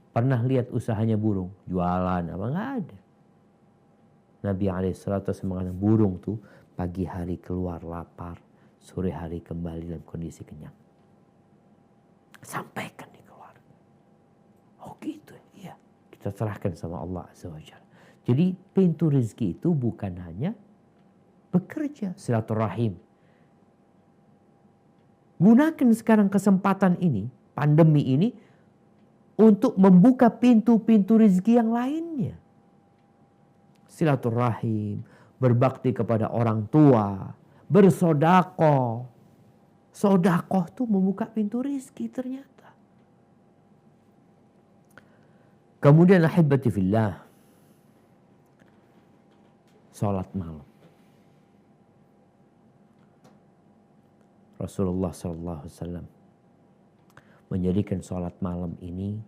Pernah lihat usahanya burung? Jualan apa? Gak ada. Nabi SAW mengatakan burung tuh pagi hari keluar lapar, sore hari kembali dalam kondisi kenyang. Sampaikan di keluarga. Oh gitu ya. Kita serahkan sama Allah Azza wa Jalla. Jadi pintu rezeki itu bukan hanya bekerja, silaturahim. Gunakan sekarang kesempatan ini, pandemi ini, untuk membuka pintu-pintu rezeki yang lainnya. Silaturahim, berbakti kepada orang tua, bersodakoh. Sodakoh tuh membuka pintu rezeki ternyata. Kemudian ahibati fillah, salat malam. Rasulullah SAW menjadikan salat malam ini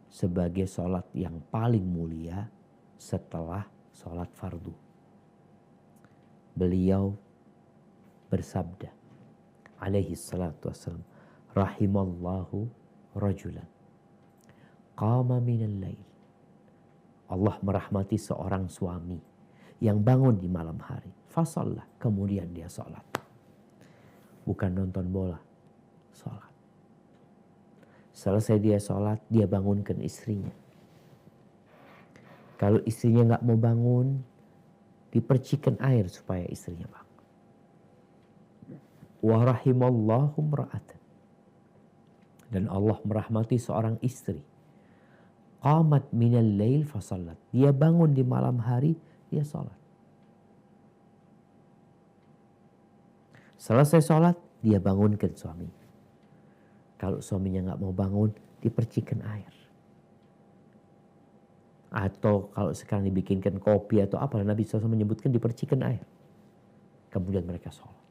sebagai salat yang paling mulia setelah salat fardu. Beliau bersabda alaihi salatu wassalam, rahimallahu rajulan qama minal lail. Allah merahmati seorang suami yang bangun di malam hari. Fasallah, kemudian dia salat. Bukan nonton bola, salat. Selesai dia salat, dia bangunkan istrinya. Kalau istrinya gak mau bangun, dipercikan air supaya istrinya bangun. Wa rahimallahu imra'atan. Dan Allah merahmati seorang istri. Qamat minal lail fasallat. Dia bangun di malam hari, dia salat. Selesai salat, dia bangunkan suami. Kalau suaminya gak mau bangun, dipercikan air. Atau kalau sekarang dibikinkan kopi atau apa, Nabi SAW menyebutkan dipercikan air. Kemudian mereka sholat.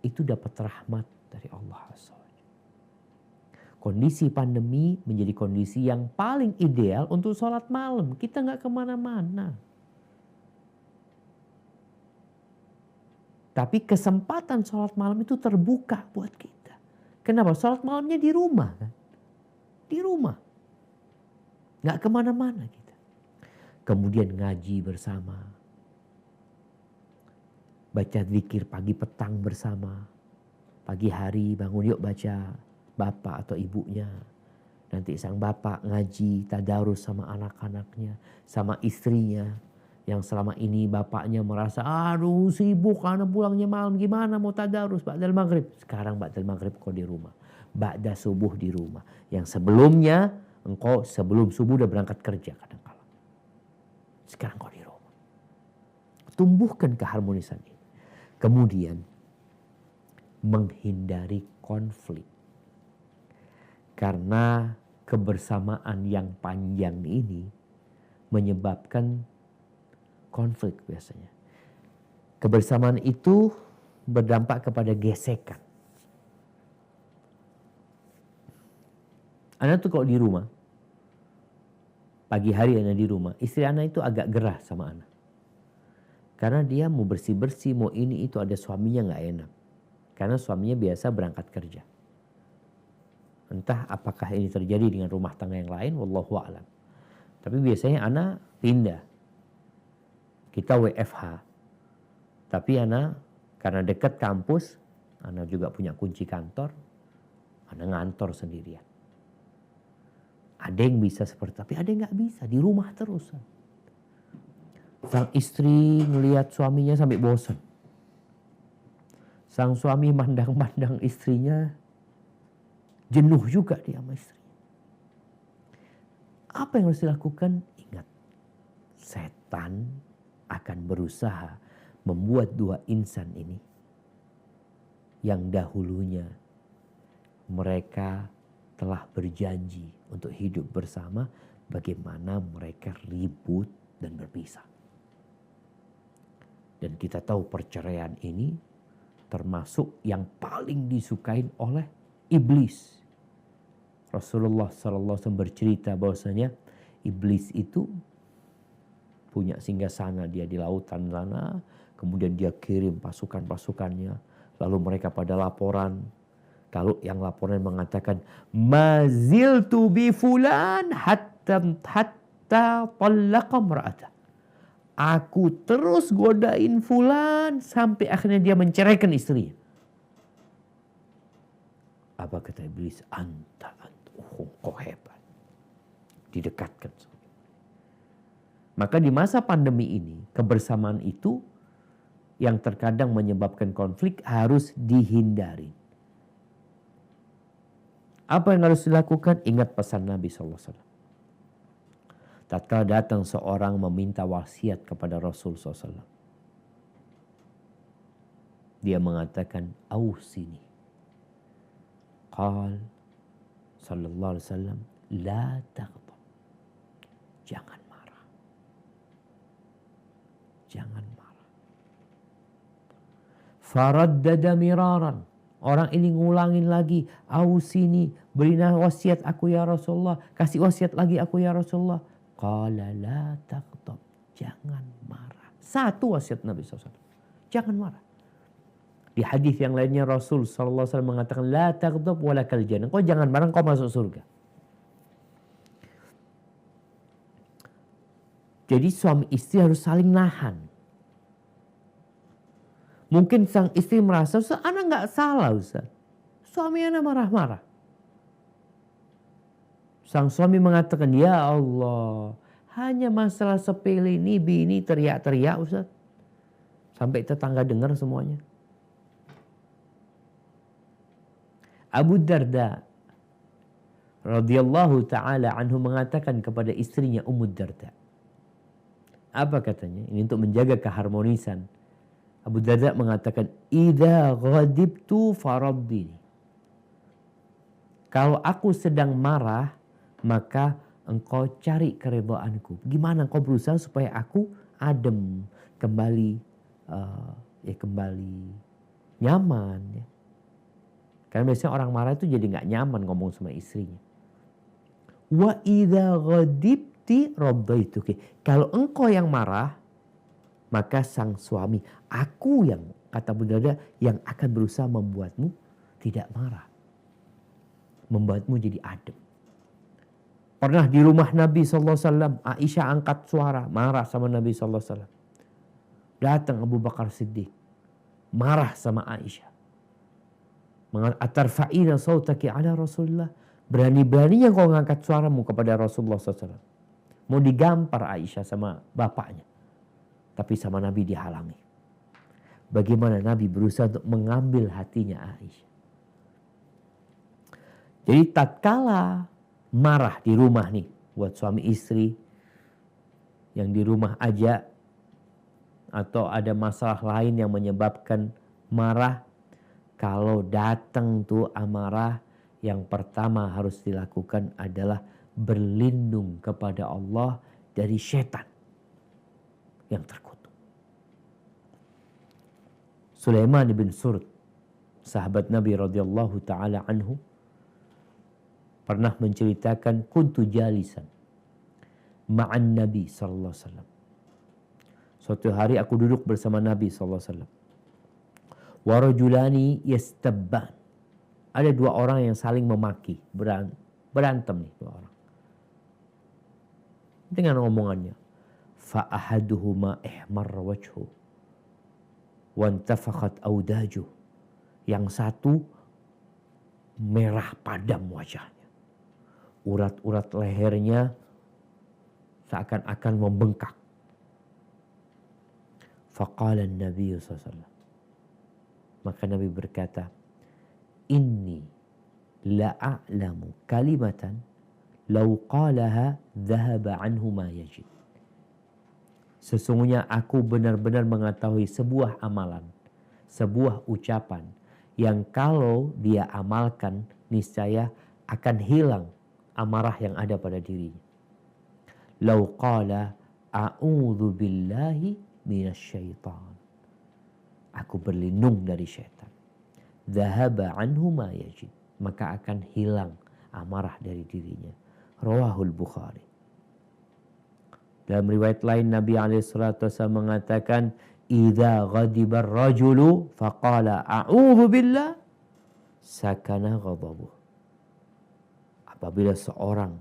Itu dapat rahmat dari Allah SWT. Kondisi pandemi menjadi kondisi yang paling ideal untuk sholat malam. Kita gak kemana-mana. Tapi kesempatan sholat malam itu terbuka buat kita. Kenapa? Sholat malamnya di rumah kan? Di rumah. Gak kemana-mana kita. Kemudian ngaji bersama. Baca zikir pagi petang bersama. Pagi hari bangun yuk baca. Bapak atau ibunya. Nanti sang bapak ngaji tadarus sama anak-anaknya. Sama istrinya. Yang selama ini bapaknya merasa aduh sibuk karena pulangnya malam. Gimana mau tadarus ba'dal maghrib. Sekarang ba'dal maghrib kau di rumah. Ba'da subuh di rumah. Yang sebelumnya engkau sebelum subuh udah berangkat kerja kadang-kala. Sekarang kau di rumah. Tumbuhkan keharmonisan ini. Kemudian menghindari konflik. Karena kebersamaan yang panjang ini menyebabkan konflik biasanya. Kebersamaan itu berdampak kepada gesekan. Anda tuh kalau di rumah, pagi hari Ana di rumah, istri Ana itu agak gerah sama Ana. Karena dia mau bersih-bersih, mau ini itu, ada suaminya nggak enak. Karena suaminya biasa berangkat kerja. Entah apakah ini terjadi dengan rumah tangga yang lain, wallahu a'lam. Tapi biasanya Ana pindah. Kita WFH. Tapi Ana karena dekat kampus, Ana juga punya kunci kantor, Ana ngantor sendirian. Ada yang bisa seperti, tapi ada yang nggak bisa, di rumah terus. Sang istri ngelihat suaminya sampai bosan. Sang suami mandang-mandang istrinya, jenuh juga dia sama istri. Apa yang harus dilakukan? Ingat, setan akan berusaha membuat dua insan ini yang dahulunya mereka telah berjanji untuk hidup bersama, bagaimana mereka ribut dan berpisah. Dan kita tahu perceraian ini termasuk yang paling disukain oleh iblis. Rasulullah SAW bercerita bahwasanya iblis itu punya singgasana dia di lautan sana, kemudian dia kirim pasukan-pasukannya, lalu mereka pada laporan. Kalau yang laporan mengatakan maziltu bi fulan hatta talaqa mar'ata. Aku terus godain fulan sampai akhirnya dia menceraikan istrinya. Apa kata iblis? Anta. Kok hebat. Didekatkan. Maka di masa pandemi ini, kebersamaan itu yang terkadang menyebabkan konflik harus dihindari. Apa yang harus dilakukan? Ingat pesan Nabi SAW. Tatkala datang seorang meminta wasiat kepada Rasul SAW. Dia mengatakan, ausini. Qal sallallahu alaihi wasallam, la taghdab. Jangan marah. Jangan marah. Faraddada miraran. Orang ini ngulangin lagi, ausini, berilah wasiat aku ya Rasulullah, kasih wasiat lagi aku ya Rasulullah. Qala la taghdab, jangan marah. Satu wasiat Nabi SAW, jangan marah. Di hadis yang lainnya Rasul SAW mengatakan la taghdab walakal jannah, kau jangan marah, kau masuk surga. Jadi suami istri harus saling nahan. Mungkin sang istri merasa, Ustaz, anak nggak salah Ustaz. Suami anak marah-marah. Sang suami mengatakan, ya Allah, hanya masalah sepele ini, bini teriak-teriak Ustaz. Sampai tetangga dengar semuanya. Abu Darda radhiyallahu ta'ala anhu mengatakan kepada istrinya Ummu Darda. Apa katanya? Ini untuk menjaga keharmonisan. Abu Darda mengatakan, idza ghadibtu faraddini. Kalau aku sedang marah, maka engkau cari keridhaanku. Gimana engkau berusaha supaya aku adem, kembali kembali nyaman. Ya. Karena biasanya orang marah itu jadi nggak nyaman ngomong sama istrinya. Wa idza ghadibti raddaituki. Kalau engkau yang marah, maka sang suami, aku yang, kata Abu Darda, yang akan berusaha membuatmu tidak marah. Membuatmu jadi adem. Pernah di rumah Nabi SAW, Aisyah angkat suara, marah sama Nabi SAW. Datang Abu Bakar Siddiq, marah sama Aisyah. Atarfa'ina sautaki ala Rasulullah. Berani-beraninya kau ngangkat suaramu kepada Rasulullah SAW. Mau digampar Aisyah sama bapaknya. Tapi sama Nabi dihalangi. Bagaimana Nabi berusaha untuk mengambil hatinya Aisyah. Jadi tatkala marah di rumah nih, buat suami istri yang di rumah aja, atau ada masalah lain yang menyebabkan marah, kalau datang tuh amarah, yang pertama harus dilakukan adalah berlindung kepada Allah dari setan yang terkutuk. Sulaiman bin Surd, sahabat Nabi radhiyallahu taala anhu, pernah menceritakan, kuntu jalisan ma'an Nabi sallallahu alaihi wasallam. Suatu hari aku duduk bersama Nabi sallallahu alaihi wasallam. Wa rajulani yastabban. Ada dua orang yang saling memaki, berantem nih dua orang. Dengan omongannya. Fa ahaduhuma ihmarra wajhu wa intafakhat awdajuh. Yang satu merah padam wajahnya. Urat-urat lehernya seakan-akan membengkak. Faqala Nabi SAW. Maka Nabi berkata, Inni la'a'lamu kalimatan law qalaha dhahaba anhu ma yajid. Sesungguhnya aku benar-benar mengetahui sebuah amalan, sebuah ucapan yang kalau dia amalkan niscaya akan hilang amarah yang ada pada dirinya. Lau qala a'udzu billahi minasyaitan. Aku berlindung dari syaitan. Dhahaba anhu ma yajid. Maka akan hilang amarah dari dirinya. Rawahul Bukhari. Dalam riwayat lain Nabi SAW mengatakan, Idza ghadiba ar-rajulu faqala a'udzu billah sakana ghadabuh. Apabila seorang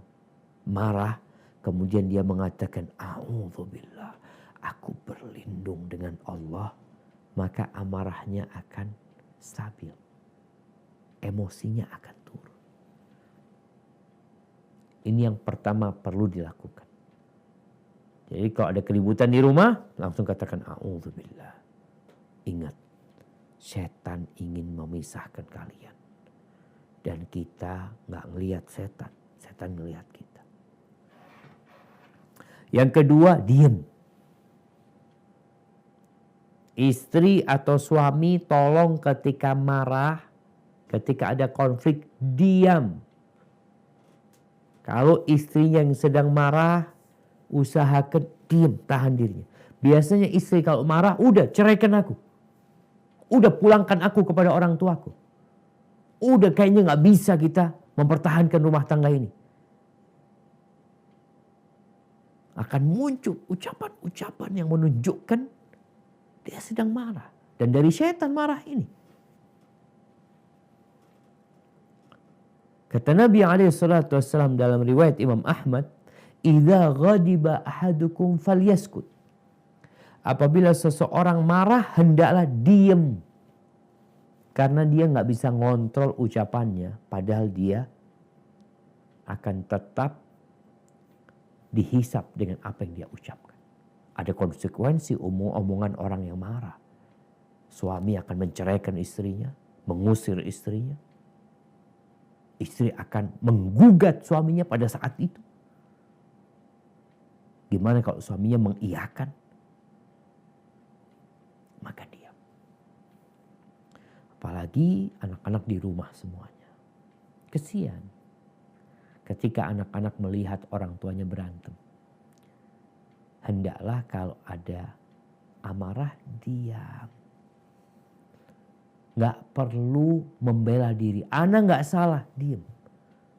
marah kemudian dia mengatakan a'udzu billah, aku berlindung dengan Allah, maka amarahnya akan stabil. Emosinya akan turun. Ini yang pertama perlu dilakukan. Jadi kalau ada keributan di rumah, langsung katakan a'udzubillah. Ingat, setan ingin memisahkan kalian. Dan kita nggak ngelihat setan, setan ngelihat kita. Yang kedua, diam. Istri atau suami tolong ketika marah, ketika ada konflik, diam. Kalau istrinya yang sedang marah, usahakan diam, tahan dirinya. Biasanya istri kalau marah, udah ceraikan aku. Udah pulangkan aku kepada orang tuaku. Udah kayaknya gak bisa kita mempertahankan rumah tangga ini. Akan muncul ucapan-ucapan yang menunjukkan dia sedang marah. Dan dari syaitan marah ini. Kata Nabi SAW dalam riwayat Imam Ahmad, Idza ghadiba ahadukum falyaskut. Apabila seseorang marah, hendaklah diam. Karena dia nggak bisa ngontrol ucapannya. Padahal dia akan tetap dihisap dengan apa yang dia ucapkan. Ada konsekuensi omongan orang yang marah. Suami akan menceraikan istrinya, mengusir istrinya. Istri akan menggugat suaminya pada saat itu. Gimana kalau suaminya mengiyakan? Maka diam. Apalagi anak-anak di rumah semuanya. Kesian. Ketika anak-anak melihat orang tuanya berantem. Hendaklah kalau ada amarah, diam. Gak perlu membela diri. Anak gak salah, diam.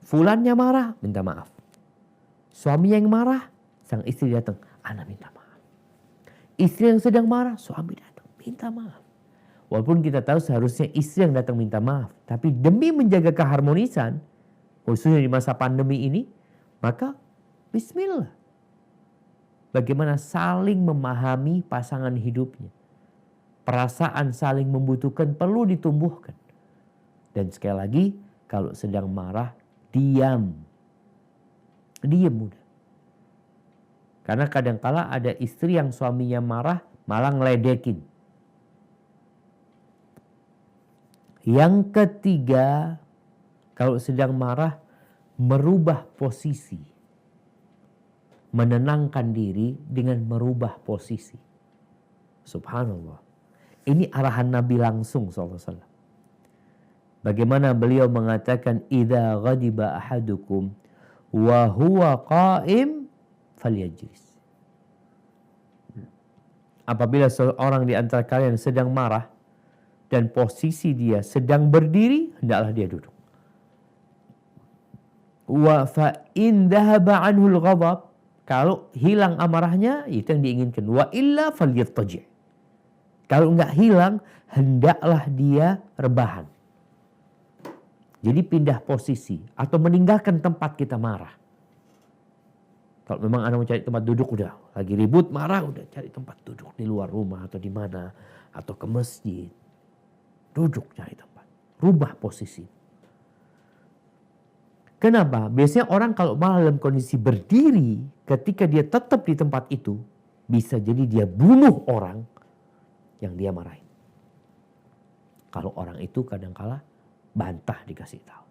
Fulannya marah, minta maaf. Suami yang marah, sang istri datang, anak minta maaf. Istri yang sedang marah, suami datang, minta maaf. Walaupun kita tahu seharusnya istri yang datang minta maaf. Tapi demi menjaga keharmonisan, khususnya di masa pandemi ini, maka bismillah. Bagaimana saling memahami pasangan hidupnya. Perasaan saling membutuhkan perlu ditumbuhkan. Dan sekali lagi, kalau sedang marah, diam. Diam udah. Karena kadangkala ada istri yang suaminya marah malah ngeledekin. Yang ketiga, kalau sedang marah merubah posisi. Menenangkan diri dengan merubah posisi. Subhanallah. Ini arahan Nabi langsung SAW. Bagaimana beliau mengatakan, Idza ghadiba ahadukum wa huwa qa'im falyajlis. Apabila seorang di antara kalian sedang marah dan posisi dia sedang berdiri, hendaklah dia duduk. Wa fa in dhahaba anhu al-ghadab, Kalau hilang amarahnya, itu yang diinginkan. Wa illa falyattaji'. Kalau nggak hilang, hendaklah dia rebahan. Jadi pindah posisi atau meninggalkan tempat kita marah. Kalau memang Anda mau cari tempat duduk, udah lagi ribut, marah, udah cari tempat duduk di luar rumah atau di mana, atau ke masjid. Duduk cari tempat. Rubah posisi. Kenapa? Biasanya orang kalau malah dalam kondisi berdiri, ketika dia tetap di tempat itu, bisa jadi dia bunuh orang yang dia marahin. Kalau orang itu kadangkala bantah dikasih tahu.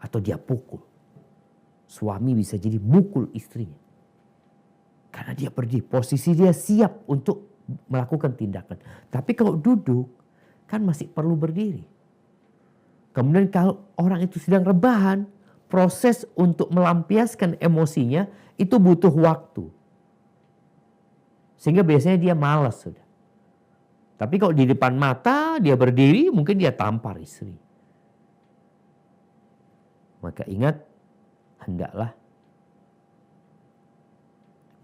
Atau dia pukul. Suami bisa jadi mukul istrinya. Karena dia berdiri, posisi dia siap untuk melakukan tindakan. Tapi kalau duduk, kan masih perlu berdiri. Kemudian kalau orang itu sedang rebahan, proses untuk melampiaskan emosinya itu butuh waktu. Sehingga biasanya dia malas sudah. Tapi kalau di depan mata dia berdiri, mungkin dia tampar istri. Maka ingat, hendaklah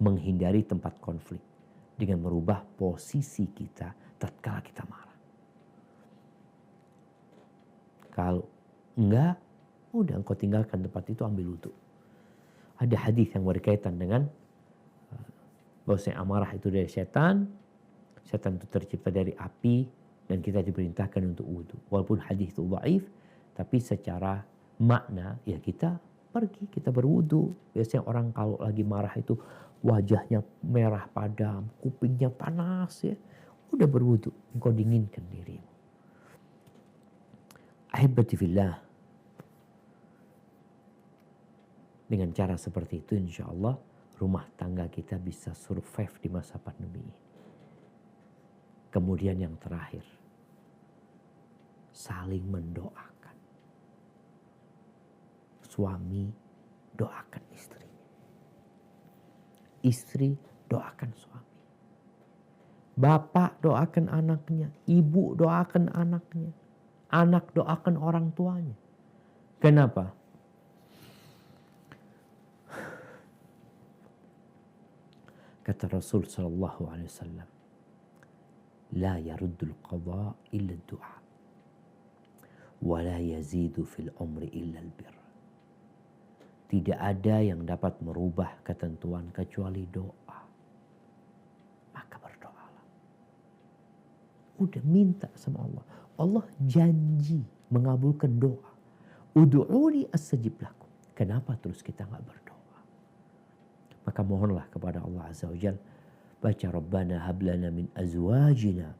menghindari tempat konflik dengan merubah posisi kita tatkala kita marah. Kalau enggak, udah engkau tinggalkan tempat itu, ambil wudhu. Ada hadis yang berkaitan dengan bahwasanya amarah itu dari setan. Setan itu tercipta dari api dan kita diperintahkan untuk wudhu. Walaupun hadis itu dhaif, tapi secara makna ya kita pergi, kita berwudhu. Biasanya orang kalau lagi marah itu wajahnya merah padam, kupingnya panas ya. Udah berwudhu, engkau dinginkan dirimu. Ahibati fillah. Dengan cara seperti itu insya Allah rumah tangga kita bisa survive di masa pandemi ini. Kemudian yang terakhir, saling mendoakan. Suami doakan istrinya. Istri doakan suami. Bapak doakan anaknya. Ibu doakan anaknya. Anak doakan orang tuanya. Kenapa? Kata Rasul sallallahu alaihi wasallam, la yaruddul qadha illa ad-du'a wa la yazidu fil umri illa al-bir. Tidak ada yang dapat merubah ketentuan kecuali doa. Maka berdoalah. Udah minta sama Allah. Allah janji mengabulkan doa. Ud'uni astajib lakum. Kenapa terus kita nggak berdoa? Maka mohonlah kepada Allah Azza wa Jalla. Baca Rabbana hablana min azwajina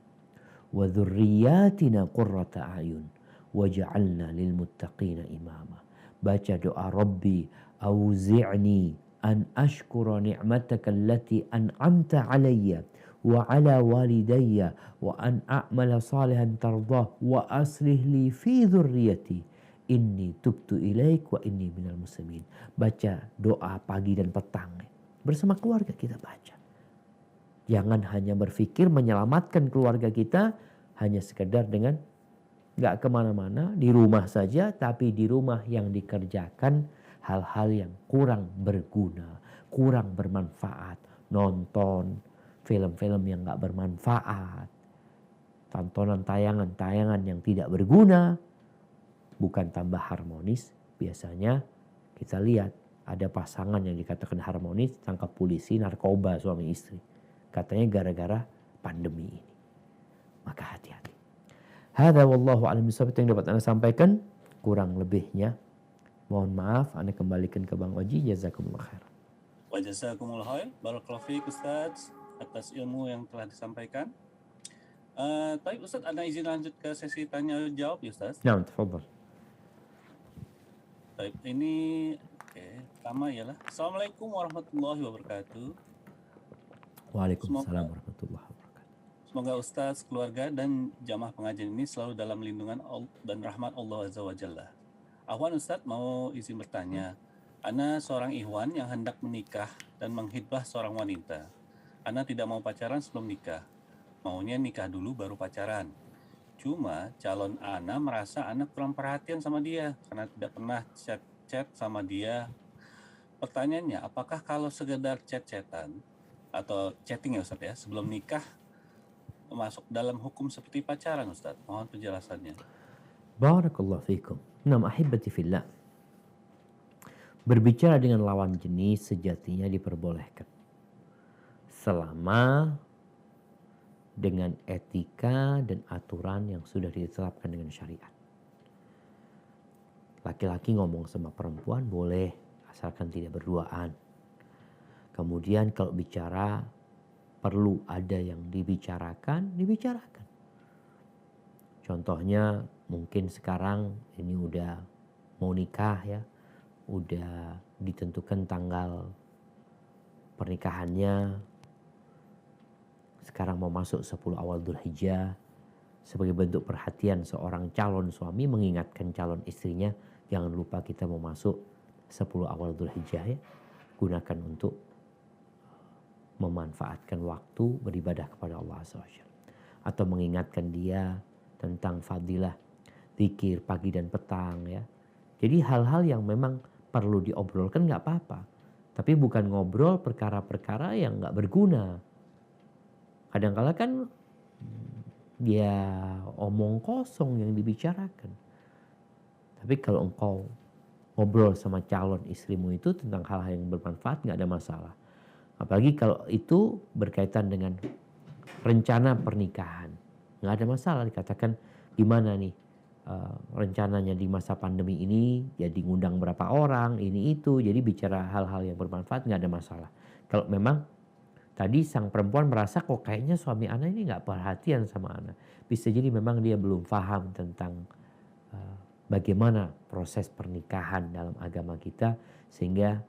wa dhurriyyatina qurrata a'yun waj'alna lil muttaqina imama. Baca doa Rabbi auzi'ni an ashkura ni'mataka allati an'amta alayya wa ala walidayya wa an a'mala salihan tardah wa aslih li fi dhurriyyati inni tubtu ilaik wa inni minal muslimin. Baca doa pagi dan petang bersama keluarga kita baca. Jangan hanya berpikir menyelamatkan keluarga kita hanya sekedar dengan gak kemana-mana, di rumah saja, tapi di rumah yang dikerjakan hal-hal yang kurang berguna, kurang bermanfaat. Nonton film-film yang gak bermanfaat, tontonan tayangan-tayangan yang tidak berguna, bukan tambah harmonis. Biasanya kita lihat ada pasangan yang dikatakan harmonis, tangkap polisi, narkoba suami istri. Katanya gara-gara pandemi ini. Maka hati-hati. Hadza wallahu a'lam bishawab, yang dapat Anda sampaikan. Kurang lebihnya mohon maaf, Anda kembalikan ke Bang Oji. Jazakumullah khair. Wa jazakumullah khair. Barakallahu fiik Ustaz atas ilmu yang telah disampaikan. Baik Ustaz, Anda izin lanjut ke sesi tanya jawab ya Ustaz. Naam, tafadhal. Baik, ini pertama ialah Assalamualaikum warahmatullahi wabarakatuh. Waalaikumsalam warahmatullahi wabarakatuh. Semoga Ustaz, keluarga, dan jamaah pengajian ini selalu dalam lindungan dan rahmat Allah Azza wa Jalla. Ahwan Ustaz mau izin bertanya. Ana seorang ikhwan yang hendak menikah dan menghitbah seorang wanita. Ana tidak mau pacaran sebelum nikah. Maunya nikah dulu baru pacaran. Cuma calon Ana merasa Ana kurang perhatian sama dia karena tidak pernah chat sama dia pertanyaannya, apakah kalau sekedar chat-chatan atau chatting ya Ustadz ya, sebelum nikah masuk dalam hukum seperti pacaran Ustadz? Mohon penjelasannya. Barakallahu fikum. Nam ahibati fillah. Berbicara dengan lawan jenis sejatinya diperbolehkan. Selama dengan etika dan aturan yang sudah ditetapkan dengan syariat. Laki-laki ngomong sama perempuan boleh, asalkan tidak berduaan. Kemudian kalau bicara perlu ada yang dibicarakan, dibicarakan. Contohnya mungkin sekarang ini udah mau nikah ya, udah ditentukan tanggal pernikahannya. Sekarang mau masuk 10 awal Dzulhijjah. Sebagai bentuk perhatian seorang calon suami mengingatkan calon istrinya, jangan lupa kita mau masuk 10 awal Dzulhijjah ya. Gunakan untuk memanfaatkan waktu beribadah kepada Allah SWT. Atau mengingatkan dia tentang fadilah zikir pagi dan petang ya. Jadi hal-hal yang memang perlu diobrolkan nggak apa-apa. Tapi bukan ngobrol perkara-perkara yang nggak berguna. Kadang-kala kan dia omong kosong yang dibicarakan. Tapi kalau engkau ngobrol sama calon istrimu itu tentang hal-hal yang bermanfaat nggak ada masalah. Apalagi kalau itu berkaitan dengan rencana pernikahan. Nggak ada masalah, dikatakan gimana nih rencananya di masa pandemi ini, jadi ngundang berapa orang, ini itu. Jadi bicara hal-hal yang bermanfaat nggak ada masalah. Kalau memang tadi sang perempuan merasa kok kayaknya suami ana ini nggak perhatian sama ana. Bisa jadi memang dia belum paham tentang bagaimana proses pernikahan dalam agama kita. Sehingga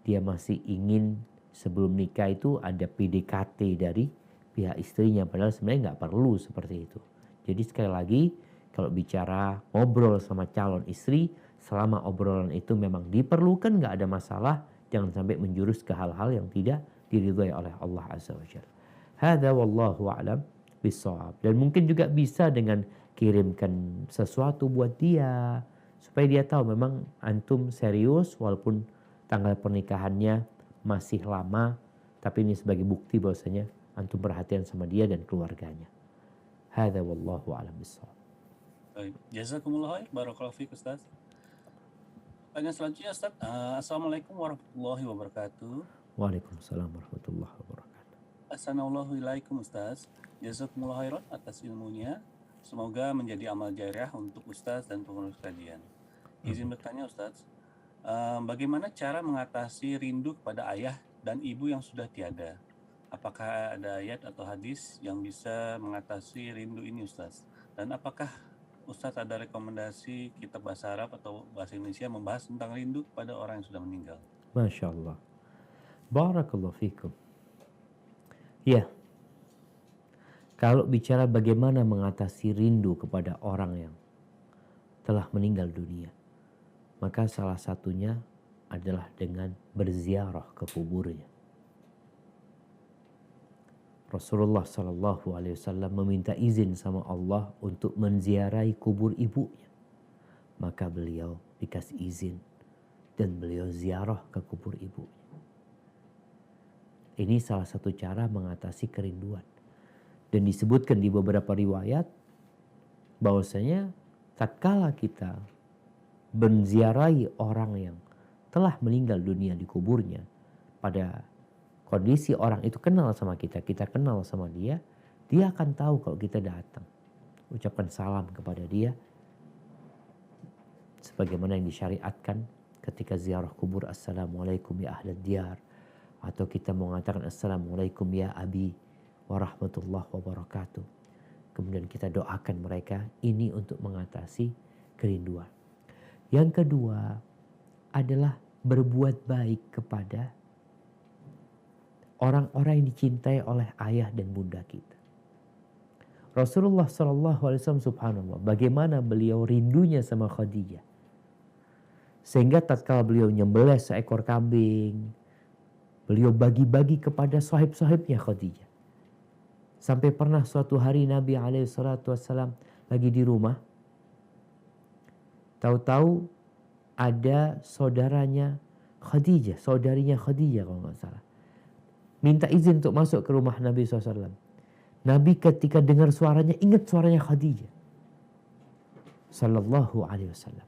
dia masih ingin sebelum nikah itu ada PDKT dari pihak istrinya. Padahal sebenarnya nggak perlu seperti itu. Jadi sekali lagi kalau bicara ngobrol sama calon istri, selama obrolan itu memang diperlukan nggak ada masalah. Jangan sampai menjurus ke hal-hal yang tidak diridhai oleh Allah Azza wa Jalla. Hadza wallahu a'lam bissawab. Dan mungkin juga bisa dengan kirimkan sesuatu buat dia supaya dia tahu memang antum serius walaupun tanggal pernikahannya masih lama, tapi ini sebagai bukti bahwasanya antum perhatian sama dia dan keluarganya. Hadza wallahu a'lam bissawab. Baik, jazakumullah khair, barakallahu fiik Ustaz. Pertanyaan selanjutnya Ustaz, Assalamualaikum warahmatullahi wabarakatuh. Waalaikumsalam warahmatullahi wabarakatuh. Assalamualaikum ilaikum Ustaz. Jazakumullah khairan atas ilmunya. Semoga menjadi amal jariah untuk Ustaz dan pengurus kajian. Izin bertanya Ustaz, bagaimana cara mengatasi rindu kepada ayah dan ibu yang sudah tiada? Apakah ada ayat atau hadis yang bisa mengatasi rindu ini Ustaz? Dan apakah Ustaz ada rekomendasi kitab bahasa Arab atau bahasa Indonesia membahas tentang rindu kepada orang yang sudah meninggal? Masya Allah. Barakallahu fikum. Ya, kalau bicara bagaimana mengatasi rindu kepada orang yang telah meninggal dunia, maka salah satunya adalah dengan berziarah ke kuburnya. Rasulullah Sallallahu Alaihi Wasallam meminta izin sama Allah untuk menziarahi kubur ibunya. Maka beliau dikasih izin dan beliau ziarah ke kubur ibunya. Ini salah satu cara mengatasi kerinduan. Dan disebutkan di beberapa riwayat bahwasanya tatkala kita menziarahi orang yang telah meninggal dunia di kuburnya, pada kondisi orang itu kenal sama kita, kita kenal sama dia, dia akan tahu kalau kita datang. Ucapkan salam kepada dia. Sebagaimana yang disyariatkan ketika ziarah kubur, Assalamualaikum ya ahlad diyar. Atau kita mengatakan Assalamualaikum ya abi warahmatullahi wabarakatuh. Kemudian kita doakan mereka, ini untuk mengatasi kerinduan. Yang kedua adalah berbuat baik kepada orang-orang yang dicintai oleh ayah dan bunda kita. Rasulullah SAW subhanallah, bagaimana beliau rindunya sama Khadijah. Sehingga tatkala beliau nyembelih seekor kambing, beliau bagi-bagi kepada sahib-sahibnya Khadijah. Sampai pernah suatu hari Nabi SAW lagi di rumah, tahu-tahu ada saudaranya Khadijah, saudarinya Khadijah kalau nggak salah. Minta izin untuk masuk ke rumah Nabi SAW. Nabi ketika dengar suaranya, ingat suaranya Khadijah. Sallallahu alaihi wasallam.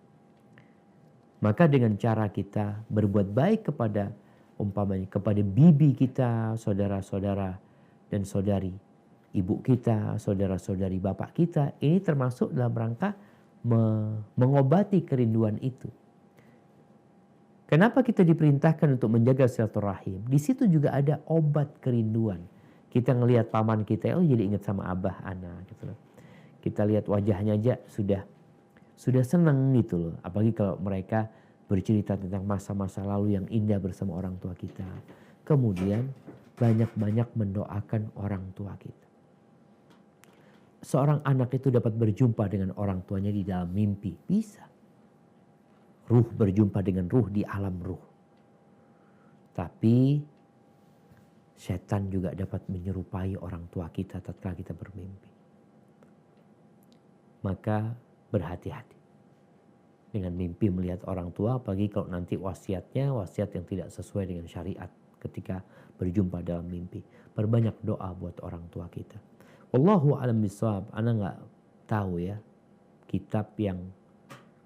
Maka dengan cara kita berbuat baik kepada umpamanya kepada bibi kita, saudara-saudara dan saudari, ibu kita, saudara-saudari bapak kita, ini termasuk dalam rangka mengobati kerinduan itu. Kenapa kita diperintahkan untuk menjaga silaturahim? Di situ juga ada obat kerinduan. Kita ngelihat paman kita, oh jadi ingat sama abah ana gitu loh. Kita lihat wajahnya aja sudah senang gitu loh. Apalagi kalau mereka bercerita tentang masa-masa lalu yang indah bersama orang tua kita. Kemudian banyak-banyak mendoakan orang tua kita. Seorang anak itu dapat berjumpa dengan orang tuanya di dalam mimpi. Bisa. Ruh berjumpa dengan ruh di alam ruh. Tapi setan juga dapat menyerupai orang tua kita tatkala kita bermimpi. Maka berhati-hati dengan mimpi melihat orang tua, apalagi kalau nanti wasiatnya wasiat yang tidak sesuai dengan syariat ketika berjumpa dalam mimpi. Perbanyak doa buat orang tua kita. Wallahu a'lam bishawab. Ana nggak tahu ya kitab yang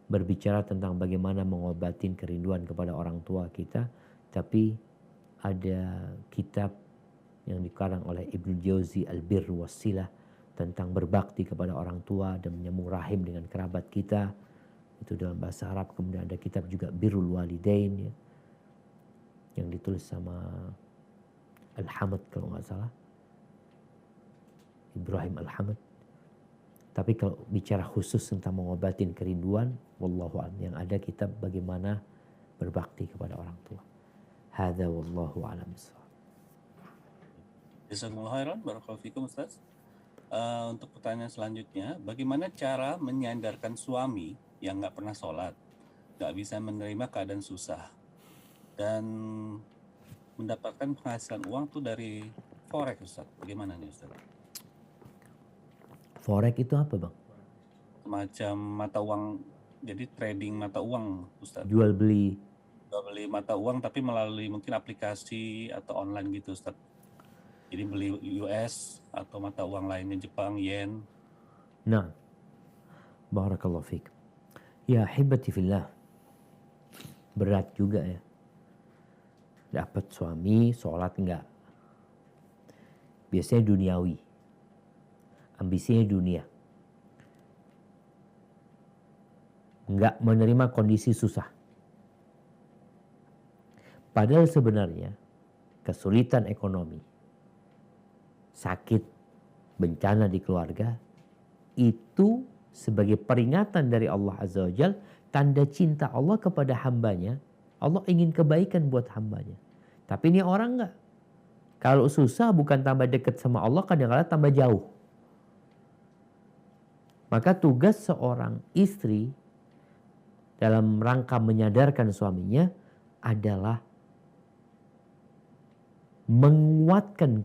berbicara tentang bagaimana mengobatin kerinduan kepada orang tua kita, tapi ada kitab yang dikarang oleh Ibnu Jauzi Al-Birr Wassilah tentang berbakti kepada orang tua dan menyambung rahim dengan kerabat kita. Itu dalam bahasa Arab. Kemudian ada kitab juga Birrul Walidain ya, yang ditulis sama Al-Hamad kalau nggak salah, Ibrahim Al-Hamad. Tapi kalau bicara khusus tentang mengobatin kerinduan, wallahu a'lam, yang ada kitab bagaimana berbakti kepada orang tua. Hadza wallahu a'lam bissawab. Jazakumullah khairan, barakallahu fikum Ustaz. Untuk pertanyaan selanjutnya, bagaimana cara menyandarkan suami yang nggak pernah sholat, nggak bisa menerima keadaan susah, dan mendapatkan penghasilan uang tuh dari forex Ustaz? Bagaimana nih Ustaz? Forex itu apa bang? Semacam mata uang, jadi trading mata uang Ustaz. Jual beli Mata uang tapi melalui mungkin aplikasi atau online gitu Ustaz. Jadi beli US atau mata uang lainnya Jepang, yen. Nah, barakallahu fiik. Ya hibati fillah. Berat juga ya. Dapat suami, sholat enggak. Biasanya duniawi. Ambisinya dunia. Enggak menerima kondisi susah. Padahal sebenarnya kesulitan ekonomi, sakit, bencana di keluarga, itu sebagai peringatan dari Allah Azza wa Jal, tanda cinta Allah kepada hambanya. Allah ingin kebaikan buat hambanya. Tapi ini orang enggak. Kalau susah bukan tambah dekat sama Allah, kadang-kadang tambah jauh. Maka tugas seorang istri dalam rangka menyadarkan suaminya adalah menguatkan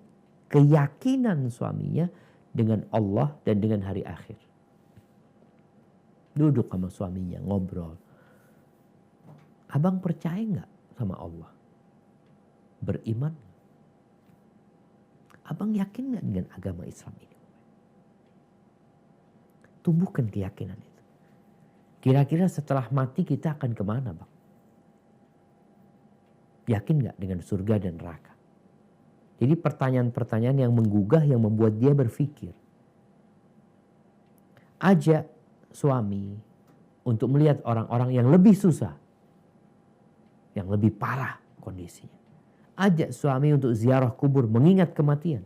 keyakinan suaminya dengan Allah dan dengan hari akhir. Duduk sama suaminya, ngobrol. Abang percaya nggak sama Allah? Beriman? Abang yakin nggak dengan agama Islam ini? Tumbuhkan keyakinan itu. Kira-kira setelah mati kita akan kemana bang? Yakin nggak dengan surga dan neraka? Jadi pertanyaan-pertanyaan yang menggugah, yang membuat dia berpikir. Ajak suami untuk melihat orang-orang yang lebih susah, yang lebih parah kondisinya. Ajak suami untuk ziarah kubur, mengingat kematian.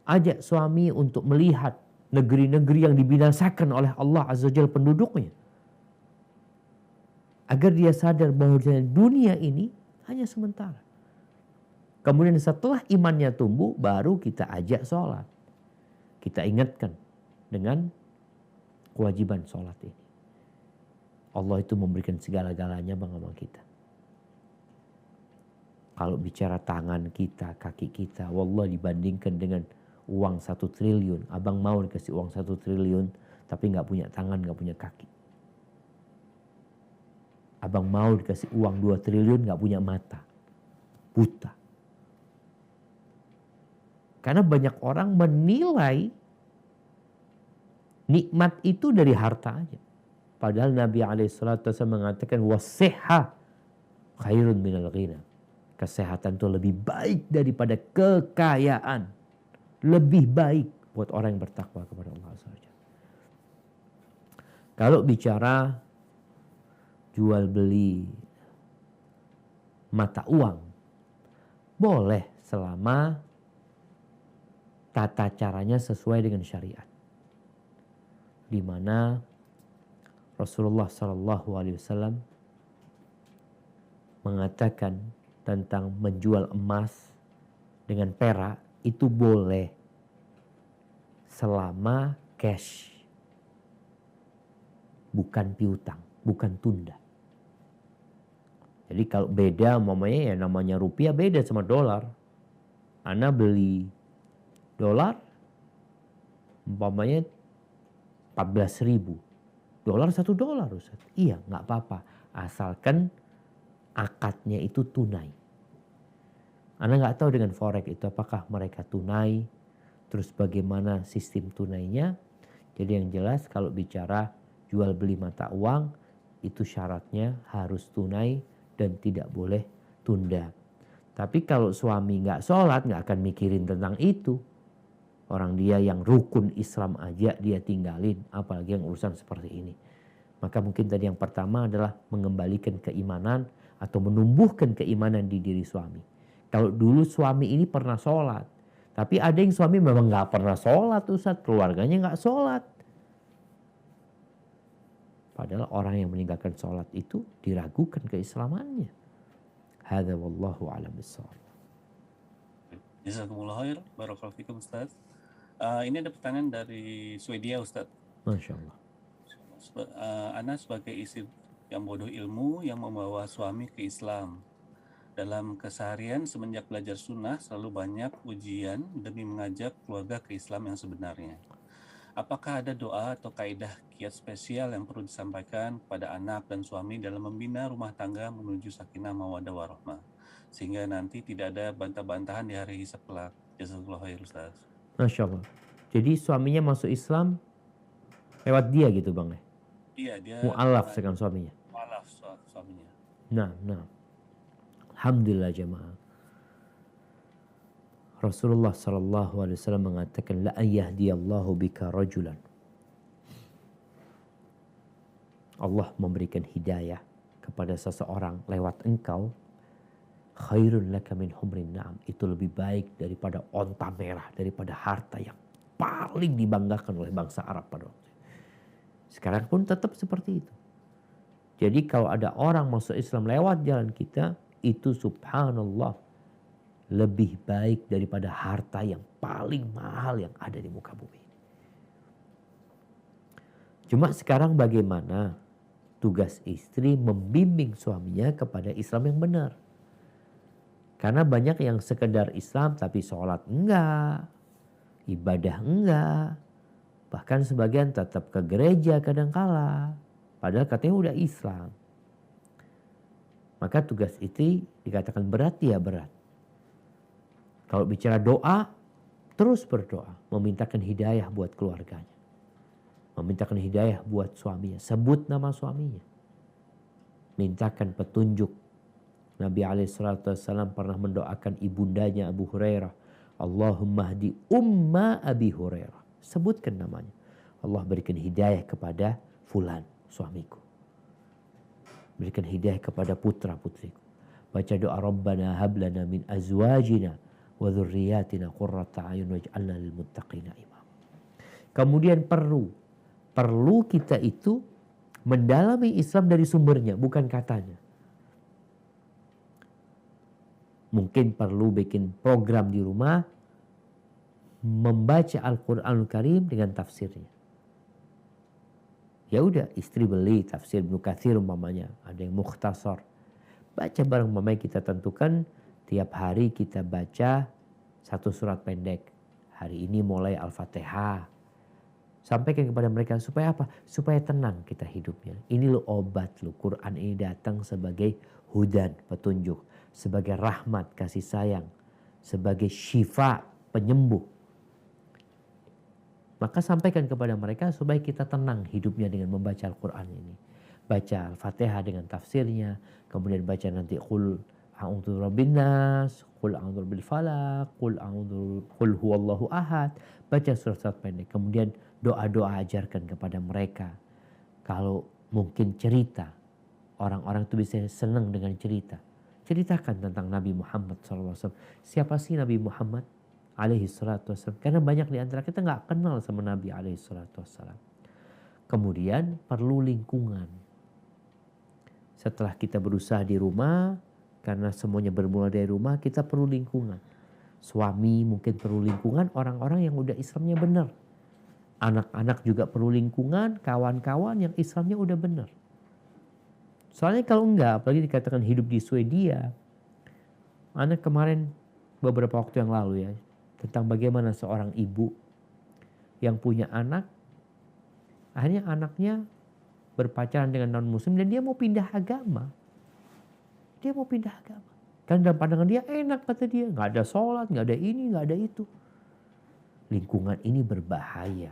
Ajak suami untuk melihat negeri-negeri yang dibinasakan oleh Allah Azza wa Jalla penduduknya. Agar dia sadar bahwa dunia ini hanya sementara. Kemudian setelah imannya tumbuh, baru kita ajak sholat. Kita ingatkan dengan kewajiban sholat ini. Allah itu memberikan segala-galanya bang sama kita. Kalau bicara tangan kita, kaki kita, wallah dibandingkan dengan uang 1 triliun. Abang mau dikasih uang 1 triliun, tapi gak punya tangan, gak punya kaki. Abang mau dikasih uang 2 triliun gak punya mata. Buta. Karena banyak orang menilai nikmat itu dari harta aja. Padahal Nabi SAW mengatakan wasihha khairun minal ghina. Kesehatan itu lebih baik daripada kekayaan. Lebih baik buat orang yang bertakwa kepada Allah SWT. Kalau bicara jual beli mata uang, boleh selama tata caranya sesuai dengan syariat. Di mana Rasulullah SAW mengatakan tentang menjual emas dengan perak itu boleh selama cash, bukan piutang, bukan tunda. Jadi kalau beda umpamanya ya namanya rupiah beda sama dolar. Ana beli dolar umpamanya 14.000. Dolar $1 Ustaz. Iya nggak apa-apa. Asalkan akadnya itu tunai. Ana nggak tahu dengan forex itu apakah mereka tunai. Terus bagaimana sistem tunainya. Jadi yang jelas kalau bicara jual beli mata uang itu syaratnya harus tunai dan tidak boleh tunda. Tapi kalau suami nggak sholat nggak akan mikirin tentang itu. Orang dia yang rukun Islam aja dia tinggalin, apalagi yang urusan seperti ini. Maka mungkin tadi yang pertama adalah mengembalikan keimanan atau menumbuhkan keimanan di diri suami. Kalau dulu suami ini pernah sholat, tapi ada yang suami memang nggak pernah sholat, Ustaz, keluarganya nggak sholat. Padahal orang yang meninggalkan sholat itu diragukan keislamannya. Hadza wallahu a'lam bishawab. Jazakumullah khair, barakallahu fikum Ustaz. Ini ada pertanyaan dari Swedia Ustaz. Masya Allah. Ana sebagai istri yang bodoh ilmu yang membawa suami ke Islam. Dalam keseharian semenjak belajar sunnah selalu banyak ujian demi mengajak keluarga ke Islam yang sebenarnya. Apakah ada doa atau kaidah kiat spesial yang perlu disampaikan kepada anak dan suami dalam membina rumah tangga menuju sakinah mawaddah warahmah sehingga nanti tidak ada bantah-bantahan di hari hisab kelak? Jazakallahu khair Ustaz. Masya Allah. Jadi suaminya masuk Islam lewat dia gitu Bang. Iya, dia Mu'alaf dengan suaminya. mu'alaf suaminya. Nah. Alhamdulillah jamaah. Rasulullah SAW mengatakan la yahdiyallahu bika rajulan. Allah memberikan hidayah kepada seseorang lewat engkau. Khairun laka min humrin na'am. Itu lebih baik daripada onta merah, daripada harta yang paling dibanggakan oleh bangsa Arab pada waktu itu. Sekarang pun tetap seperti itu. Jadi kalau ada orang masuk Islam lewat jalan kita, itu subhanallah lebih baik daripada harta yang paling mahal yang ada di muka bumi ini. Cuma sekarang bagaimana tugas istri membimbing suaminya kepada Islam yang benar. Karena banyak yang sekedar Islam tapi sholat enggak, ibadah enggak. Bahkan sebagian tetap ke gereja kadangkala. Padahal katanya udah Islam. Maka tugas itu dikatakan berat ya berat. Kalau bicara doa, terus berdoa. Memintakan hidayah buat keluarganya. Memintakan hidayah buat suaminya. Sebut nama suaminya. Mintakan petunjuk. Nabi SAW pernah mendoakan ibundanya Abu Hurairah. Allahumma hdi umma Abi Hurairah. Sebutkan namanya. Allah berikan hidayah kepada fulan, suamiku. Berikan hidayah kepada putra putriku. Baca doa Rabbana hablana min azwajina wa dhurriyyatina qurrata a'yun waj'alna lil muttaqina imam. Kemudian perlu kita itu mendalami Islam dari sumbernya, bukan katanya. Mungkin perlu bikin program di rumah membaca Al-Qur'anul Karim dengan tafsirnya. Ya udah, istri beli tafsir Ibnu Katsir umpamanya, ada yang mukhtasar. Baca bareng umpamanya kita tentukan tiap hari kita baca satu surat pendek. Hari ini mulai Al-Fatihah. Sampaikan kepada mereka supaya apa? Supaya tenang kita hidupnya. Ini lo obat lo. Quran ini datang sebagai hudan, petunjuk. Sebagai rahmat, kasih sayang. Sebagai syifa, penyembuh. Maka sampaikan kepada mereka supaya kita tenang hidupnya dengan membaca Al-Quran ini. Baca Al-Fatihah dengan tafsirnya. Kemudian baca nanti Qul a'udzu birabbin nas, Qul a'udzu birabbil falaq, Qul huwallahu ahad. Baca surat-surat pendek. Kemudian doa-doa ajarkan kepada mereka. Kalau mungkin cerita. Orang-orang itu bisa senang dengan cerita. Ceritakan tentang Nabi Muhammad SAW. Siapa sih Nabi Muhammad alaihi salatu wassalam? Karena banyak di antara kita nggak kenal sama Nabi alaihi salatu wassalam. Kemudian perlu lingkungan. Setelah kita berusaha di rumah, karena semuanya bermula dari rumah, kita perlu lingkungan. Suami mungkin perlu lingkungan orang-orang yang udah Islamnya benar. Anak-anak juga perlu lingkungan, kawan-kawan yang Islamnya udah benar. Soalnya kalau enggak, apalagi dikatakan hidup di Swedia. Anak kemarin beberapa waktu yang lalu ya, tentang bagaimana seorang ibu yang punya anak, akhirnya anaknya berpacaran dengan non-muslim dan dia mau pindah agama. Dia mau pindah agama. Kan dalam pandangan dia enak kata dia. Nggak ada sholat, nggak ada ini, nggak ada itu. Lingkungan ini berbahaya.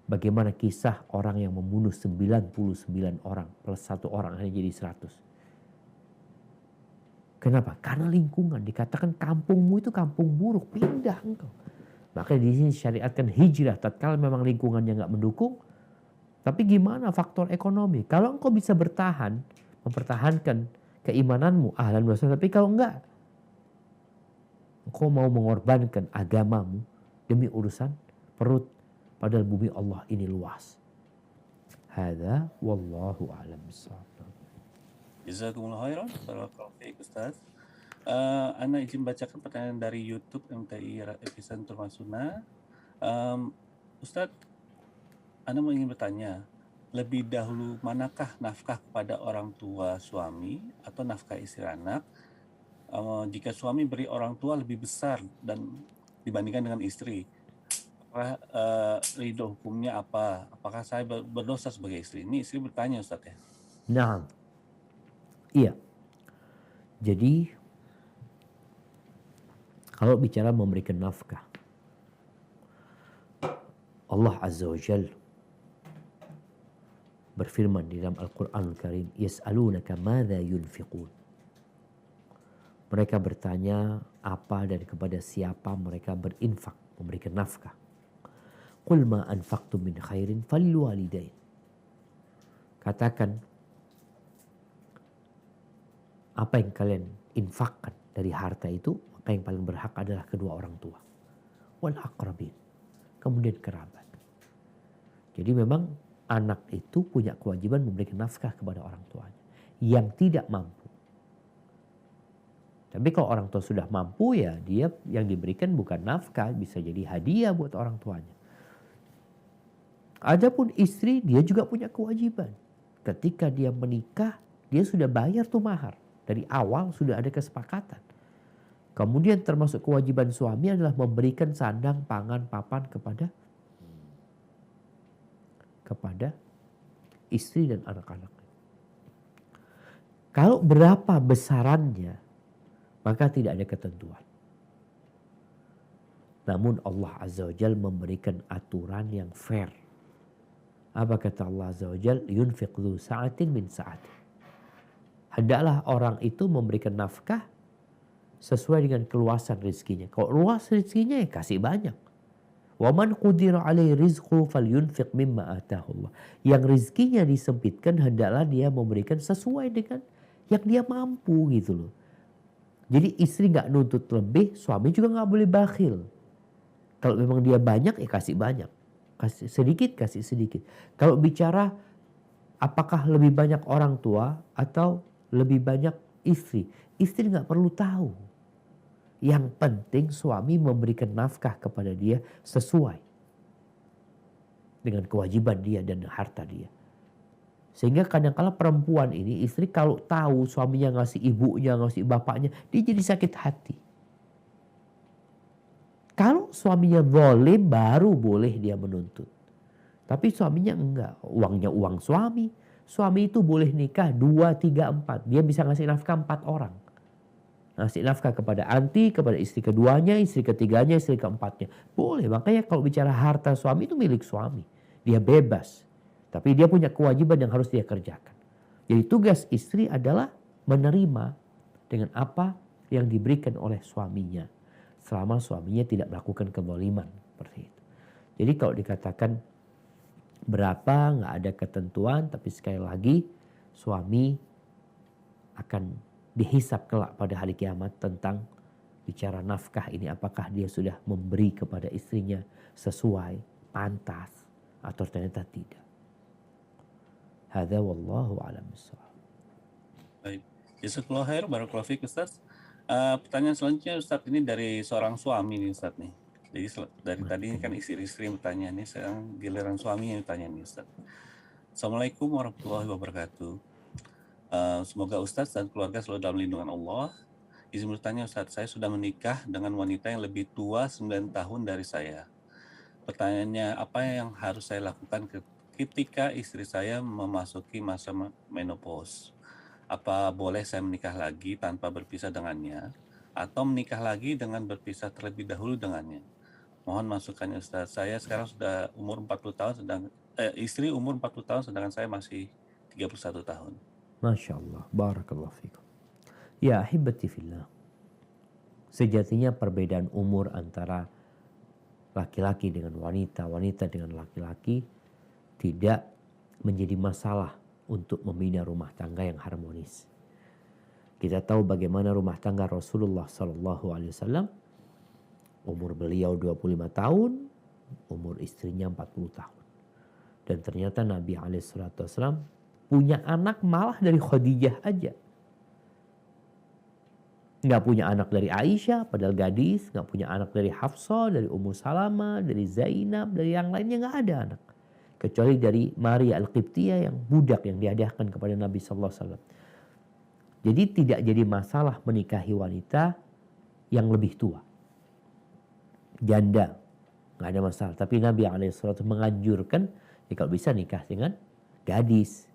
Bagaimana kisah orang yang membunuh 99 orang plus 1 orang hanya jadi 100. Kenapa? Karena lingkungan. Dikatakan kampungmu itu kampung buruk. Pindah engkau. Makanya di sini syariatkan hijrah. Tatkala memang lingkungannya nggak mendukung. Tapi gimana faktor ekonomi? Kalau engkau bisa bertahan, mempertahankan keimananmu, ahlan wa sahlan. Tapi kalau enggak, engkau mau mengorbankan agamamu demi urusan perut. Padahal bumi Allah ini luas. Hadza wallahu a'lam bishawab. Jazakumullah khairan. Barakallahu fiik Ustaz. Ana izin bacakan pertanyaan dari YouTube MTI Epicentre Masuna. Ustaz, Ana ingin bertanya, lebih dahulu manakah nafkah kepada orang tua suami atau nafkah istri anak? Jika suami beri orang tua lebih besar dan dibandingkan dengan istri, apakah ridho hukumnya apa? Apakah saya berdosa sebagai istri? Ini istri bertanya Ustaz ya. Nah, iya. Jadi kalau bicara memberikan nafkah, Allah Azza wa Jalla berfirman di dalam Al-Quranul Karim, Yas'alunaka madza yunfiqun. Mereka bertanya apa dan kepada siapa mereka berinfak, memberikan nafkah. Qul ma anfaqtum min khairin falil walidain. Katakan, apa yang kalian infakkan dari harta itu, maka yang paling berhak adalah kedua orang tua. Wal aqrabin. Kemudian kerabat. Jadi memang anak itu punya kewajiban memberikan nafkah kepada orang tuanya yang tidak mampu. Tapi kalau orang tua sudah mampu ya dia yang diberikan bukan nafkah, bisa jadi hadiah buat orang tuanya. Adapun istri dia juga punya kewajiban. Ketika dia menikah dia sudah bayar tuh mahar. Dari awal sudah ada kesepakatan. Kemudian termasuk kewajiban suami adalah memberikan sandang, pangan, papan kepada istri dan anak-anak. Kalau berapa besarannya, maka tidak ada ketentuan. Namun Allah Azza wa Jalla memberikan aturan yang fair. Apa kata Allah Azza wa Jalla? Yunfiq dzu sa'atin min sa'ati. Hendaklah orang itu memberikan nafkah sesuai dengan keluasan rezekinya. Kalau luas rezekinya ya kasih banyak. Wa man qudira alaihi rizquhu falyunfiq mimma ataahu Allah. Yang rezekinya disempitkan hendaklah dia memberikan sesuai dengan yang dia mampu gitu loh. Jadi istri nggak nuntut lebih, suami juga nggak boleh bakhil. Kalau memang dia banyak ya kasih banyak. Kasih sedikit. Kalau bicara apakah lebih banyak orang tua atau lebih banyak istri nggak perlu tahu. Yang penting suami memberikan nafkah kepada dia sesuai dengan kewajiban dia dan harta dia. Sehingga kadang-kala perempuan ini, istri kalau tahu suaminya ngasih ibunya, ngasih bapaknya, dia jadi sakit hati. Kalau suaminya boleh, baru boleh dia menuntut. Tapi suaminya enggak. Uangnya uang suami. Suami itu boleh nikah 2, 3, 4. Dia bisa ngasih nafkah 4 orang. Ngasih nafkah kepada anti, kepada istri keduanya, istri ketiganya, istri keempatnya. Boleh. Makanya kalau bicara harta suami itu milik suami. Dia bebas. Tapi dia punya kewajiban yang harus dia kerjakan. Jadi tugas istri adalah menerima dengan apa yang diberikan oleh suaminya. Selama suaminya tidak melakukan kezaliman. Seperti itu. Jadi kalau dikatakan berapa, nggak ada ketentuan. Tapi sekali lagi suami akan dihisap kelak pada hari kiamat tentang bicara nafkah ini. Apakah dia sudah memberi kepada istrinya sesuai, pantas, atau ternyata tidak. Hadza wallahu a'lam bishawab. Baik. Jazakallahu khair, barakallahu fiik Ustaz. Pertanyaan selanjutnya Ustaz, ini dari seorang suami nih Ustaz nih. Jadi dari tadi kan istri-istri yang bertanya nih, sekarang giliran suami yang bertanya nih Ustaz. Assalamualaikum warahmatullahi wabarakatuh. Semoga Ustaz dan keluarga selalu dalam lindungan Allah. Izin bertanya Ustaz, saya sudah menikah dengan wanita yang lebih tua 9 tahun dari saya. Pertanyaannya, apa yang harus saya lakukan ketika istri saya memasuki masa menopause? Apa boleh saya menikah lagi tanpa berpisah dengannya? Atau menikah lagi dengan berpisah terlebih dahulu dengannya? Mohon masukannya Ustaz. Saya sekarang sudah umur 40 tahun, istri umur 40 tahun sedangkan saya masih 31 tahun. Masya Allah. Barakallahu fikum. Ya ahibati fillah. Sejatinya perbedaan umur antara laki-laki dengan wanita, wanita dengan laki-laki tidak menjadi masalah untuk membina rumah tangga yang harmonis. Kita tahu bagaimana rumah tangga Rasulullah SAW. Umur beliau 25 tahun, umur istrinya 40 tahun. Dan ternyata Nabi SAW punya anak malah dari Khadijah aja. Nggak punya anak dari Aisyah, padahal gadis. Nggak punya anak dari Hafsah, dari Ummu Salamah, dari Zainab, dari yang lainnya nggak ada anak. Kecuali dari Maria Al-Qibtiyah yang budak yang dihadiahkan kepada Nabi SAW. Jadi tidak jadi masalah menikahi wanita yang lebih tua. Janda, nggak ada masalah. Tapi Nabi SAW menganjurkan, ya kalau bisa nikah dengan gadis.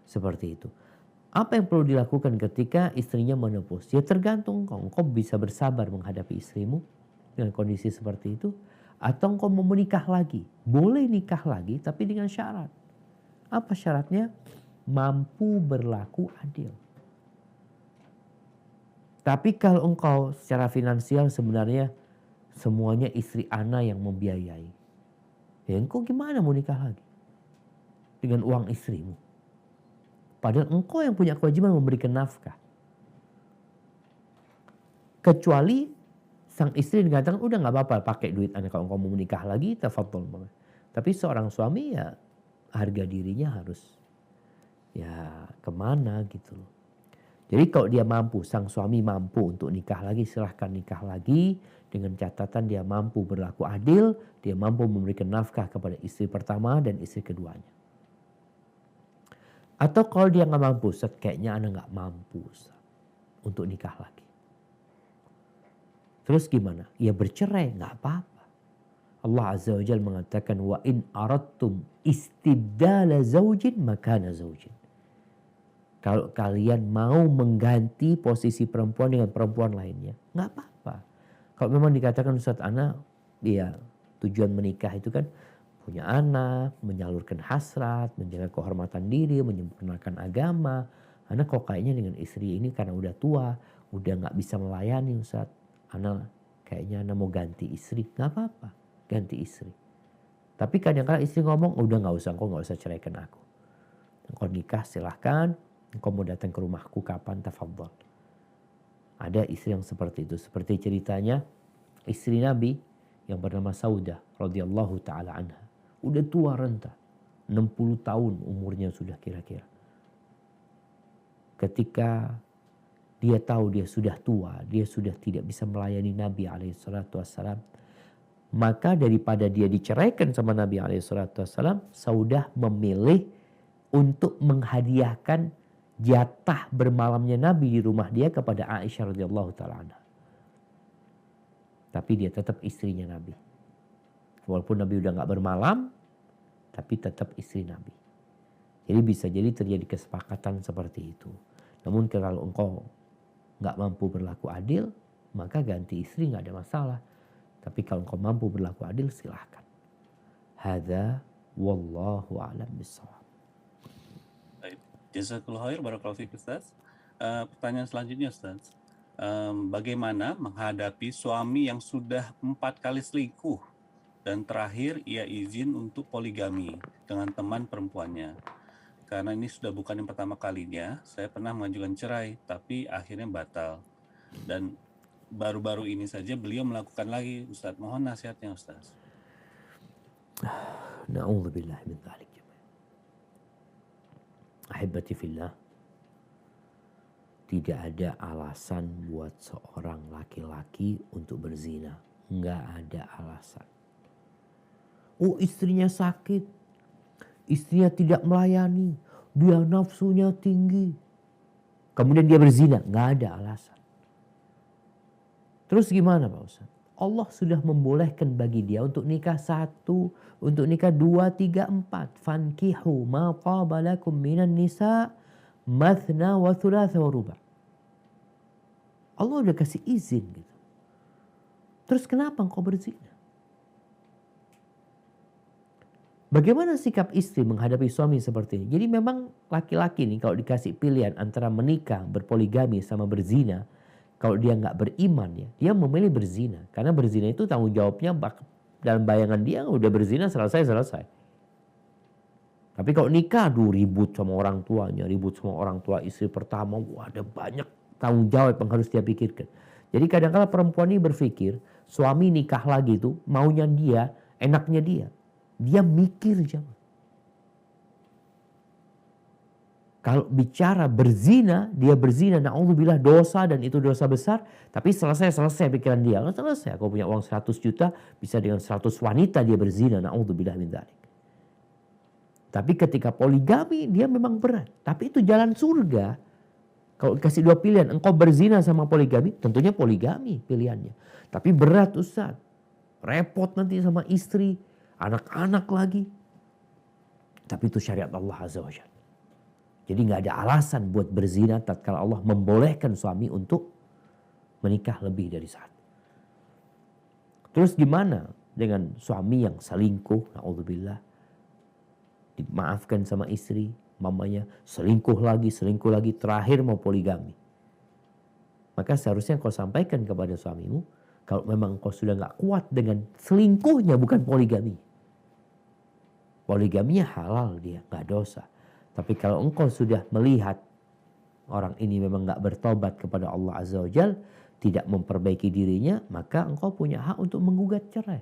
Seperti itu. Apa yang perlu dilakukan ketika istrinya menopause? Ya tergantung engkau bisa bersabar menghadapi istrimu dengan kondisi seperti itu. Atau engkau mau menikah lagi. Boleh nikah lagi tapi dengan syarat. Apa syaratnya? Mampu berlaku adil. Tapi kalau engkau secara finansial sebenarnya semuanya istri ana yang membiayai. Ya engkau gimana mau nikah lagi? Dengan uang istrimu. Padahal engkau yang punya kewajiban memberikan nafkah. Kecuali sang istri dikatakan udah nggak apa-apa pakai duit anda kalau engkau mau menikah lagi, tafadhol. Tapi seorang suami ya harga dirinya harus ya kemana gitu loh. Jadi kalau dia mampu, sang suami mampu untuk nikah lagi, silahkan nikah lagi dengan catatan dia mampu berlaku adil, dia mampu memberikan nafkah kepada istri pertama dan istri keduanya. Atau kalau dia nggak mampu, Ustaz, kayaknya anak nggak mampu Ustaz, untuk nikah lagi. Terus gimana? Ya bercerai, nggak apa-apa. Allah Azza wa Jalla mengatakan wa in aradtum istibdala zaujin makana zaujin. Kalau kalian mau mengganti posisi perempuan dengan perempuan lainnya, nggak apa-apa. Kalau memang dikatakan Ustaz anak, ya tujuan menikah itu kan punya anak, menyalurkan hasrat, menjaga kehormatan diri, menyempurnakan agama. Anak kok kayaknya dengan istri ini karena udah tua, udah nggak bisa melayani Ustaz. Anak kayaknya anak mau ganti istri. Nggak apa-apa, ganti istri. Tapi kadang-kadang istri ngomong, udah nggak usah, engkau nggak usah ceraikan aku. Engkau nikah silahkan, engkau mau datang ke rumahku kapan, tafadhol. Ada istri yang seperti itu. Seperti ceritanya istri Nabi yang bernama Saudah radhiyallahu taala anha. Udah tua renta. 60 tahun umurnya sudah kira-kira. Ketika dia tahu dia sudah tua, dia sudah tidak bisa melayani Nabi SAW, maka daripada dia diceraikan sama Nabi SAW, Saudah memilih untuk menghadiahkan jatah bermalamnya Nabi di rumah dia kepada Aisyah radhiyallahu taala anha. Tapi dia tetap istrinya Nabi. Walaupun Nabi udah gak bermalam, tapi tetap istri Nabi. Jadi bisa jadi terjadi kesepakatan seperti itu. Namun kalau engkau nggak mampu berlaku adil, maka ganti istri nggak ada masalah. Tapi kalau engkau mampu berlaku adil, silahkan. Hadza wallahu a'lam bishawab. Baik. Jazakallahu khair, barakallahu fiik Ustaz. Pertanyaan selanjutnya Ustaz. Bagaimana menghadapi suami yang sudah 4 kali selingkuh dan terakhir ia izin untuk poligami dengan teman perempuannya? Karena ini sudah bukan yang pertama kalinya, saya pernah mengajukan cerai, tapi akhirnya batal. Dan baru-baru ini saja beliau melakukan lagi, Ustaz. Mohon nasihatnya, Ustaz. Na'udzubillah min dzalik. Ahibati fillah, tidak ada alasan buat seorang laki-laki untuk berzina. Nggak ada alasan. Oh, istrinya sakit, istrinya tidak melayani, dia nafsunya tinggi, kemudian dia berzina. Nggak ada alasan. Terus gimana Pak Ustaz? Allah sudah membolehkan bagi dia untuk nikah 1, untuk nikah 2, 3, 4. Fankihu ma taba lakum minan nisa mathna wa thulatha wa ruba'. Allah udah kasih izin gitu. Terus kenapa engkau berzina? Bagaimana sikap istri menghadapi suami seperti ini? Jadi memang laki-laki nih kalau dikasih pilihan antara menikah, berpoligami sama berzina, kalau dia nggak beriman ya, dia memilih berzina. Karena berzina itu tanggung jawabnya dalam bayangan dia udah berzina selesai. Tapi kalau nikah, ribut sama orang tuanya, ribut sama orang tua istri pertama, wah ada banyak tanggung jawab yang harus dia pikirkan. Jadi kadang-kadang perempuan ini berpikir, suami nikah lagi itu maunya dia, enaknya dia. Dia mikir jangan. Kalau bicara berzina, dia berzina, na'udzubillah dosa dan itu dosa besar. Tapi selesai pikiran dia. Nggak selesai, aku punya uang 100 juta, bisa dengan 100 wanita dia berzina, na'udzubillah min dzalik. Tapi ketika poligami, dia memang berat. Tapi itu jalan surga. Kalau dikasih 2 pilihan, engkau berzina sama poligami, tentunya poligami pilihannya. Tapi berat Ustaz. Repot nanti sama istri, anak-anak lagi. Tapi itu syariat Allah Azza wa Jalla. Jadi nggak ada alasan buat berzina tatkala Allah membolehkan suami untuk menikah lebih dari 1. Terus gimana dengan suami yang selingkuh, na'udzubillah, dimaafkan sama istri, mamanya selingkuh lagi, terakhir mau poligami. Maka seharusnya kau sampaikan kepada suamimu, kalau memang kau sudah nggak kuat dengan selingkuhnya, bukan poligami. Poligaminya halal dia, nggak dosa. Tapi kalau engkau sudah melihat orang ini memang nggak bertobat kepada Allah Azza wa Jalla, tidak memperbaiki dirinya, maka engkau punya hak untuk menggugat cerai.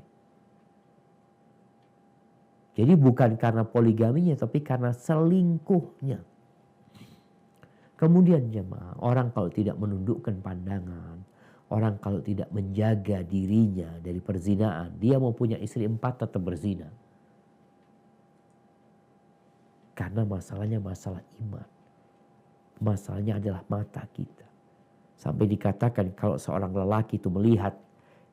Jadi bukan karena poligaminya, tapi karena selingkuhnya. Kemudian jemaah, orang kalau tidak menundukkan pandangan, orang kalau tidak menjaga dirinya dari perzinaan, dia mau punya istri 4 tetap berzina. Karena masalahnya masalah iman. Masalahnya adalah mata kita. Sampai dikatakan kalau seorang lelaki itu melihat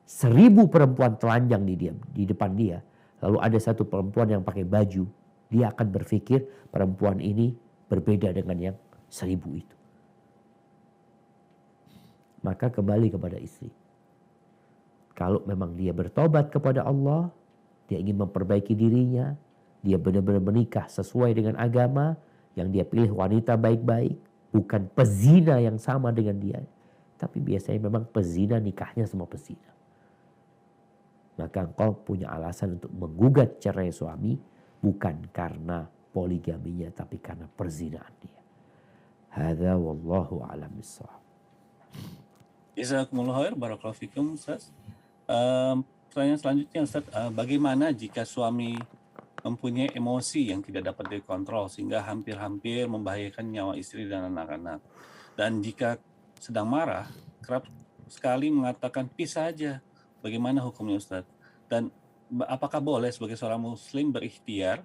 1000 perempuan telanjang di depan dia. Lalu ada satu perempuan yang pakai baju. Dia akan berpikir perempuan ini berbeda dengan yang 1000 itu. Maka kembali kepada istri. Kalau memang dia bertobat kepada Allah, dia ingin memperbaiki dirinya, dia benar-benar menikah sesuai dengan agama, yang dia pilih wanita baik-baik, bukan pezina yang sama dengan dia. Tapi biasanya memang pezina nikahnya sama pezina. Maka engkau punya alasan untuk menggugat cerai suami, bukan karena poligaminya, tapi karena perzinaan dia. Hadza wallahu a'lam bishawab. Jazakumullah khair, barakallahu fikum Ustaz. Pertanyaan selanjutnya Ustaz, bagaimana jika suami mempunyai emosi yang tidak dapat dikontrol sehingga hampir-hampir membahayakan nyawa istri dan anak-anak. Dan jika sedang marah, kerap sekali mengatakan pisah aja. Bagaimana hukumnya Ustaz? Dan apakah boleh sebagai seorang muslim berikhtiar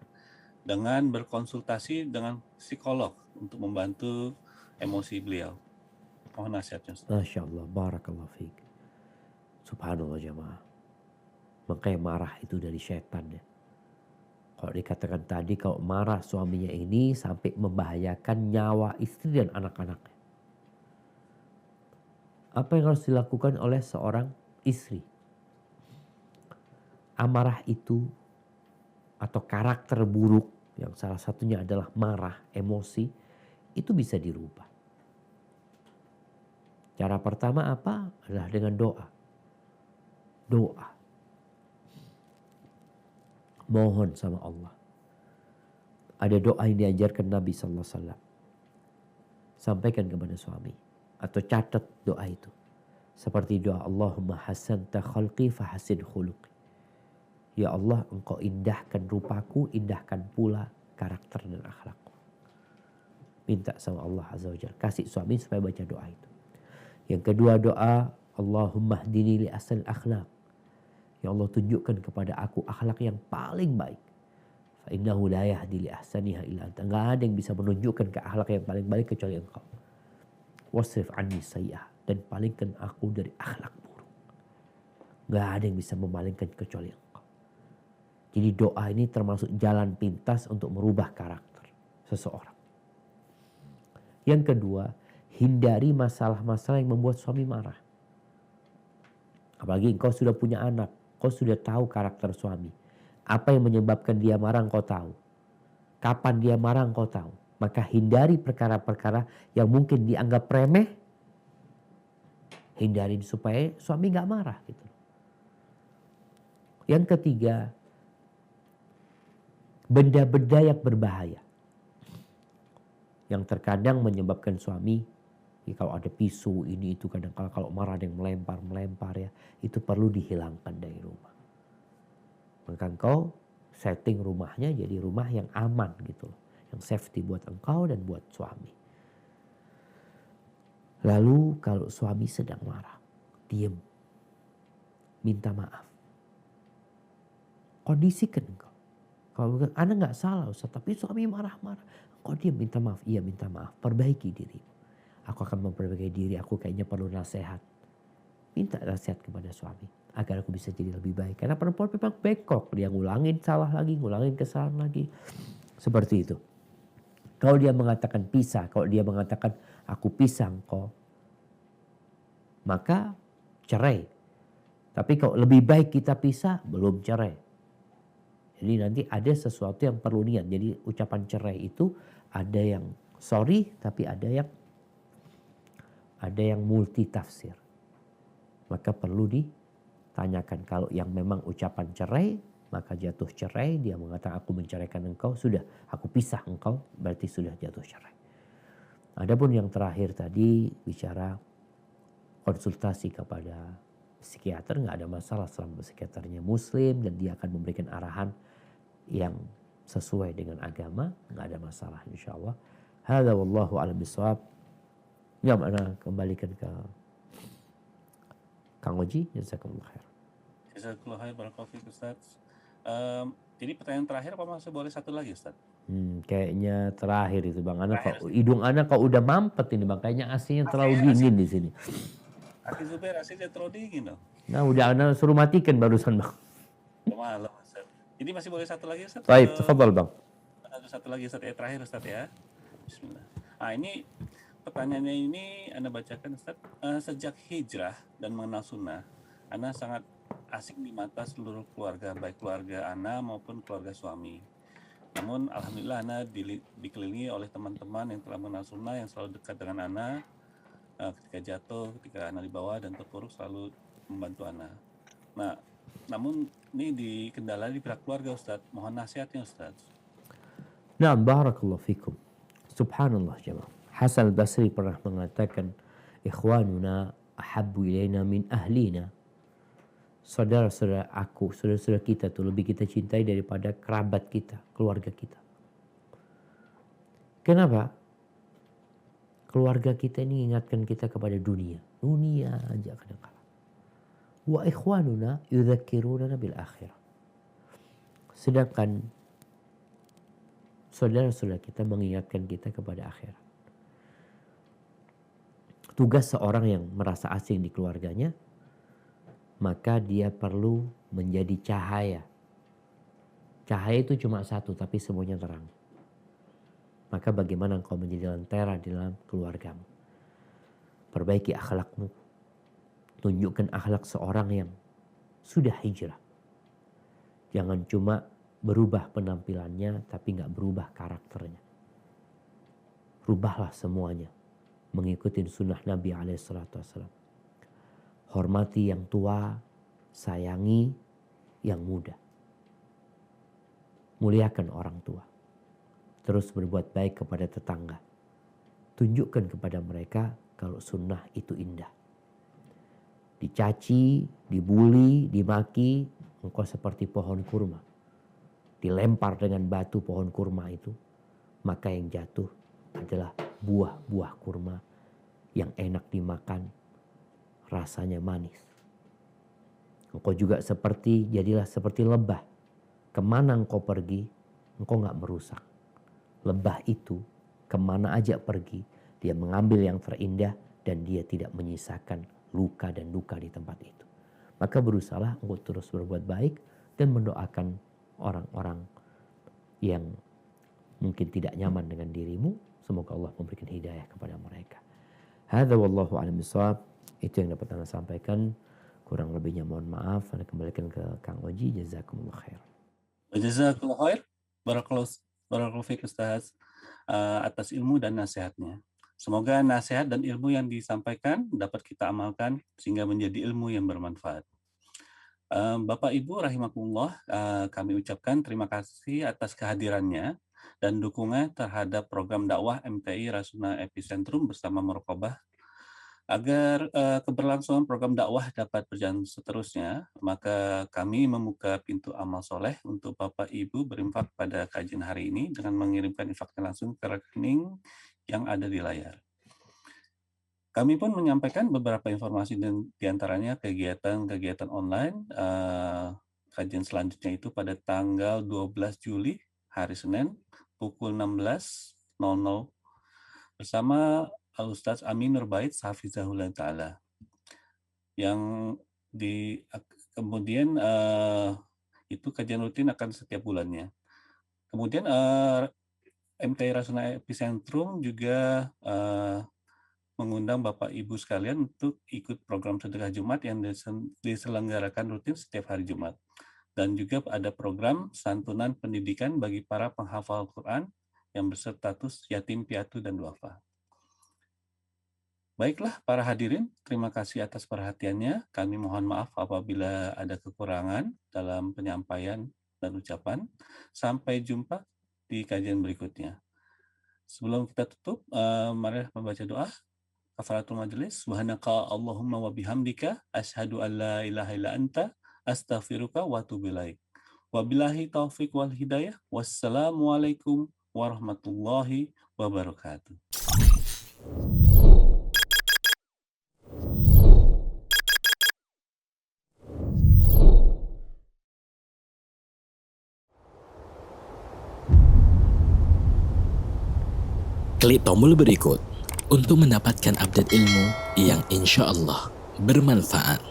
dengan berkonsultasi dengan psikolog untuk membantu emosi beliau? Mohon nasihatnya Ustaz. Masya Allah, barakallahu fiik. Subhanallah jamaah. Makanya marah itu dari syaitan ya. Kalau dikatakan tadi kalau marah suaminya ini sampai membahayakan nyawa istri dan anak-anaknya. Apa yang harus dilakukan oleh seorang istri? Amarah itu atau karakter buruk yang salah satunya adalah marah, emosi, itu bisa dirubah. Cara pertama apa? Adalah dengan doa. Doa. Mohon sama Allah. Ada doa yang diajarkan Nabi SAW. Sampaikan kepada suami. Atau catat doa itu. Seperti doa Allahumma hasanta khalqi fahasin khuluqi. Ya Allah, engkau indahkan rupaku, indahkan pula karakter dan akhlakku. Minta sama Allah Azza wa Jalla. Kasih suami supaya baca doa itu. Yang kedua doa, Allahumma hdini li asal akhlak. Ya Allah, tunjukkan kepada aku akhlak yang paling baik. Fa innahu la yahdi li ahsaniha illa anta. Enggak ada yang bisa menunjukkan ke akhlak yang paling baik kecuali engkau. Wasrif anni sayyi'ah, dan palingkan aku dari akhlak buruk. Enggak ada yang bisa memalingkan kecuali engkau. Jadi doa ini termasuk jalan pintas untuk merubah karakter seseorang. Yang kedua, hindari masalah-masalah yang membuat suami marah. Apalagi engkau sudah punya anak, kau sudah tahu karakter suami. Apa yang menyebabkan dia marah engkau tahu. Kapan dia marah engkau tahu. Maka hindari perkara-perkara yang mungkin dianggap remeh. Hindarin supaya suami gak marah gitu. Yang ketiga, benda-benda yang berbahaya. Yang terkadang menyebabkan suami, ya kalau ada pisau ini itu kadang kalau marah ada yang melempar ya, itu perlu dihilangkan dari rumah. Maka engkau setting rumahnya jadi rumah yang aman gitu loh. Yang safety buat engkau dan buat suami. Lalu kalau suami sedang marah, diam. Minta maaf. Kondisikan engkau. Kalau bukan, Anda nggak salah Ustaz, tapi suami marah-marah. Engkau diam, minta maaf. Iya, minta maaf. Perbaiki dirimu. Aku akan memperbaiki diri, aku kayaknya perlu nasihat. Minta nasihat kepada suami. Agar aku bisa jadi lebih baik. Karena perempuan memang bengkok. Dia ngulangin salah lagi, ngulangin kesalahan lagi. Seperti itu. Kalau dia mengatakan pisah, kalau dia mengatakan aku pisah engkau, maka cerai. Tapi kalau lebih baik kita pisah, belum cerai. Jadi nanti ada sesuatu yang perlu niat. Jadi ucapan cerai itu ada yang sorry, tapi ada yang multi tafsir. Maka perlu ditanyakan. Kalau yang memang ucapan cerai, maka jatuh cerai. Dia mengatakan aku menceraikan engkau, sudah aku pisah engkau, berarti sudah jatuh cerai. Adapun yang terakhir tadi bicara konsultasi kepada psikiater, nggak ada masalah selama psikiaternya muslim dan dia akan memberikan arahan yang sesuai dengan agama, nggak ada masalah insyaallah. Hadza wallahu a'lam bishawab. Ya, mana kembalikan ke Kang Oji, jazakumullah khair. Jazakallah khair, barakallahu fiik Ustaz. Jadi pertanyaan terakhir apa masih boleh satu lagi Ustaz? Kayaknya terakhir itu Bang. Hidung anak kok udah mampet ini Bang. Kayaknya AC-nya terlalu dingin di sini. Aki Zubair AC-nya terlalu dingin dong. Nah udah anak suruh matikan barusan Bang. Udah malam Ustaz. Jadi masih boleh satu lagi Ustaz? Baik, tafadhal Bang. Ada satu lagi Ustaz, terakhir Ustaz ya. Bismillah. Nah ini pertanyaannya ini Anda bacakan Ustaz. Sejak hijrah dan mengenal sunnah, Anda sangat asik di mata seluruh keluarga, baik keluarga Anda maupun keluarga suami. Namun alhamdulillah Anda dikelilingi oleh teman-teman yang telah mengenal sunnah, yang selalu dekat dengan Anda. Ketika jatuh, ketika Anda dibawa dan terpuruk selalu membantu Anda. Nah, namun ini kendala di pihak keluarga Ustaz. Mohon nasihatnya Ustaz. Nah, barakallahu fikum. Subhanallah jemaah. Hasan al-Basri pernah mengatakan, ikhwanuna ahabbu ilaina min ahlina. Saudara-saudara aku, saudara-saudara kita tuh lebih kita cintai daripada kerabat kita, keluarga kita. Kenapa? Keluarga kita ini ingatkan kita kepada dunia. Dunia aja kadang-kadang. Wa ikhwanuna yudzakkiruna bil akhirah. Sedangkan saudara-saudara kita mengingatkan kita kepada akhirat. Tugas seorang yang merasa asing di keluarganya, maka dia perlu menjadi cahaya Cahaya itu cuma satu, tapi semuanya terang. Maka bagaimana engkau menjadi lentera di dalam keluargamu? Perbaiki akhlakmu. Tunjukkan akhlak seorang yang sudah hijrah. Jangan cuma berubah penampilannya, tapi nggak berubah karakternya. Rubahlah semuanya. Mengikuti sunnah Nabi SAW. Hormati yang tua, sayangi yang muda. Muliakan orang tua. Terus berbuat baik kepada tetangga. Tunjukkan kepada mereka kalau sunnah itu indah. Dicaci, dibuli, dimaki, engkau seperti pohon kurma. Dilempar dengan batu pohon kurma itu, maka yang jatuh adalah buah-buah kurma yang enak dimakan, rasanya manis. Engkau juga jadilah seperti lebah. Kemana engkau pergi, engkau gak merusak. Lebah itu kemana aja pergi, dia mengambil yang terindah dan dia tidak menyisakan luka dan duka di tempat itu. Maka berusahalah engkau terus berbuat baik dan mendoakan orang-orang yang mungkin tidak nyaman dengan dirimu. Semoga Allah memberikan hidayah kepada mereka. Hadza wallahu a'lam bishawab. Itu yang dapat Anda sampaikan. Kurang lebihnya mohon maaf. Anda kembalikan ke Kang Oji. Jazakumullah khair. Jazakallahu khair. Barakallahu fiik Ustaz atas ilmu dan nasihatnya. Semoga nasihat dan ilmu yang disampaikan dapat kita amalkan sehingga menjadi ilmu yang bermanfaat. Bapak Ibu rahimakumullah, kami ucapkan terima kasih atas kehadirannya dan dukungan terhadap program dakwah MTI Rasuna Epicentrum bersama Muraqabah. Agar keberlangsungan program dakwah dapat berjalan seterusnya, maka kami membuka pintu amal soleh untuk Bapak Ibu berinfak pada kajian hari ini dengan mengirimkan infaknya langsung ke rekening yang ada di layar. Kami pun menyampaikan beberapa informasi dan diantaranya kegiatan-kegiatan online. Kajian selanjutnya itu pada tanggal 12 Juli, hari Senin, pukul 16.00 bersama Al-Ustaz Amin Nurbait Hafizahullah Ta'ala. Kemudian itu kajian rutin akan setiap bulannya. Kemudian MTI Rasuna Epicentrum juga mengundang Bapak Ibu sekalian untuk ikut program sedekah Jumat yang diselenggarakan rutin setiap hari Jumat. Dan juga ada program santunan pendidikan bagi para penghafal Quran yang berstatus yatim piatu dan duafa. Baiklah para hadirin, terima kasih atas perhatiannya. Kami mohon maaf apabila ada kekurangan dalam penyampaian dan ucapan. Sampai jumpa di kajian berikutnya. Sebelum kita tutup, mari membaca doa kafaratul majelis. Subhanaka Allahumma wa bihamdika asyhadu an la ilaha illa anta astaghfiruka wa atubu ilaik. Wabillahi taufik wal hidayah. Wassalamualaikum warahmatullahi wabarakatuh. Klik tombol berikut untuk mendapatkan update ilmu yang insya Allah bermanfaat.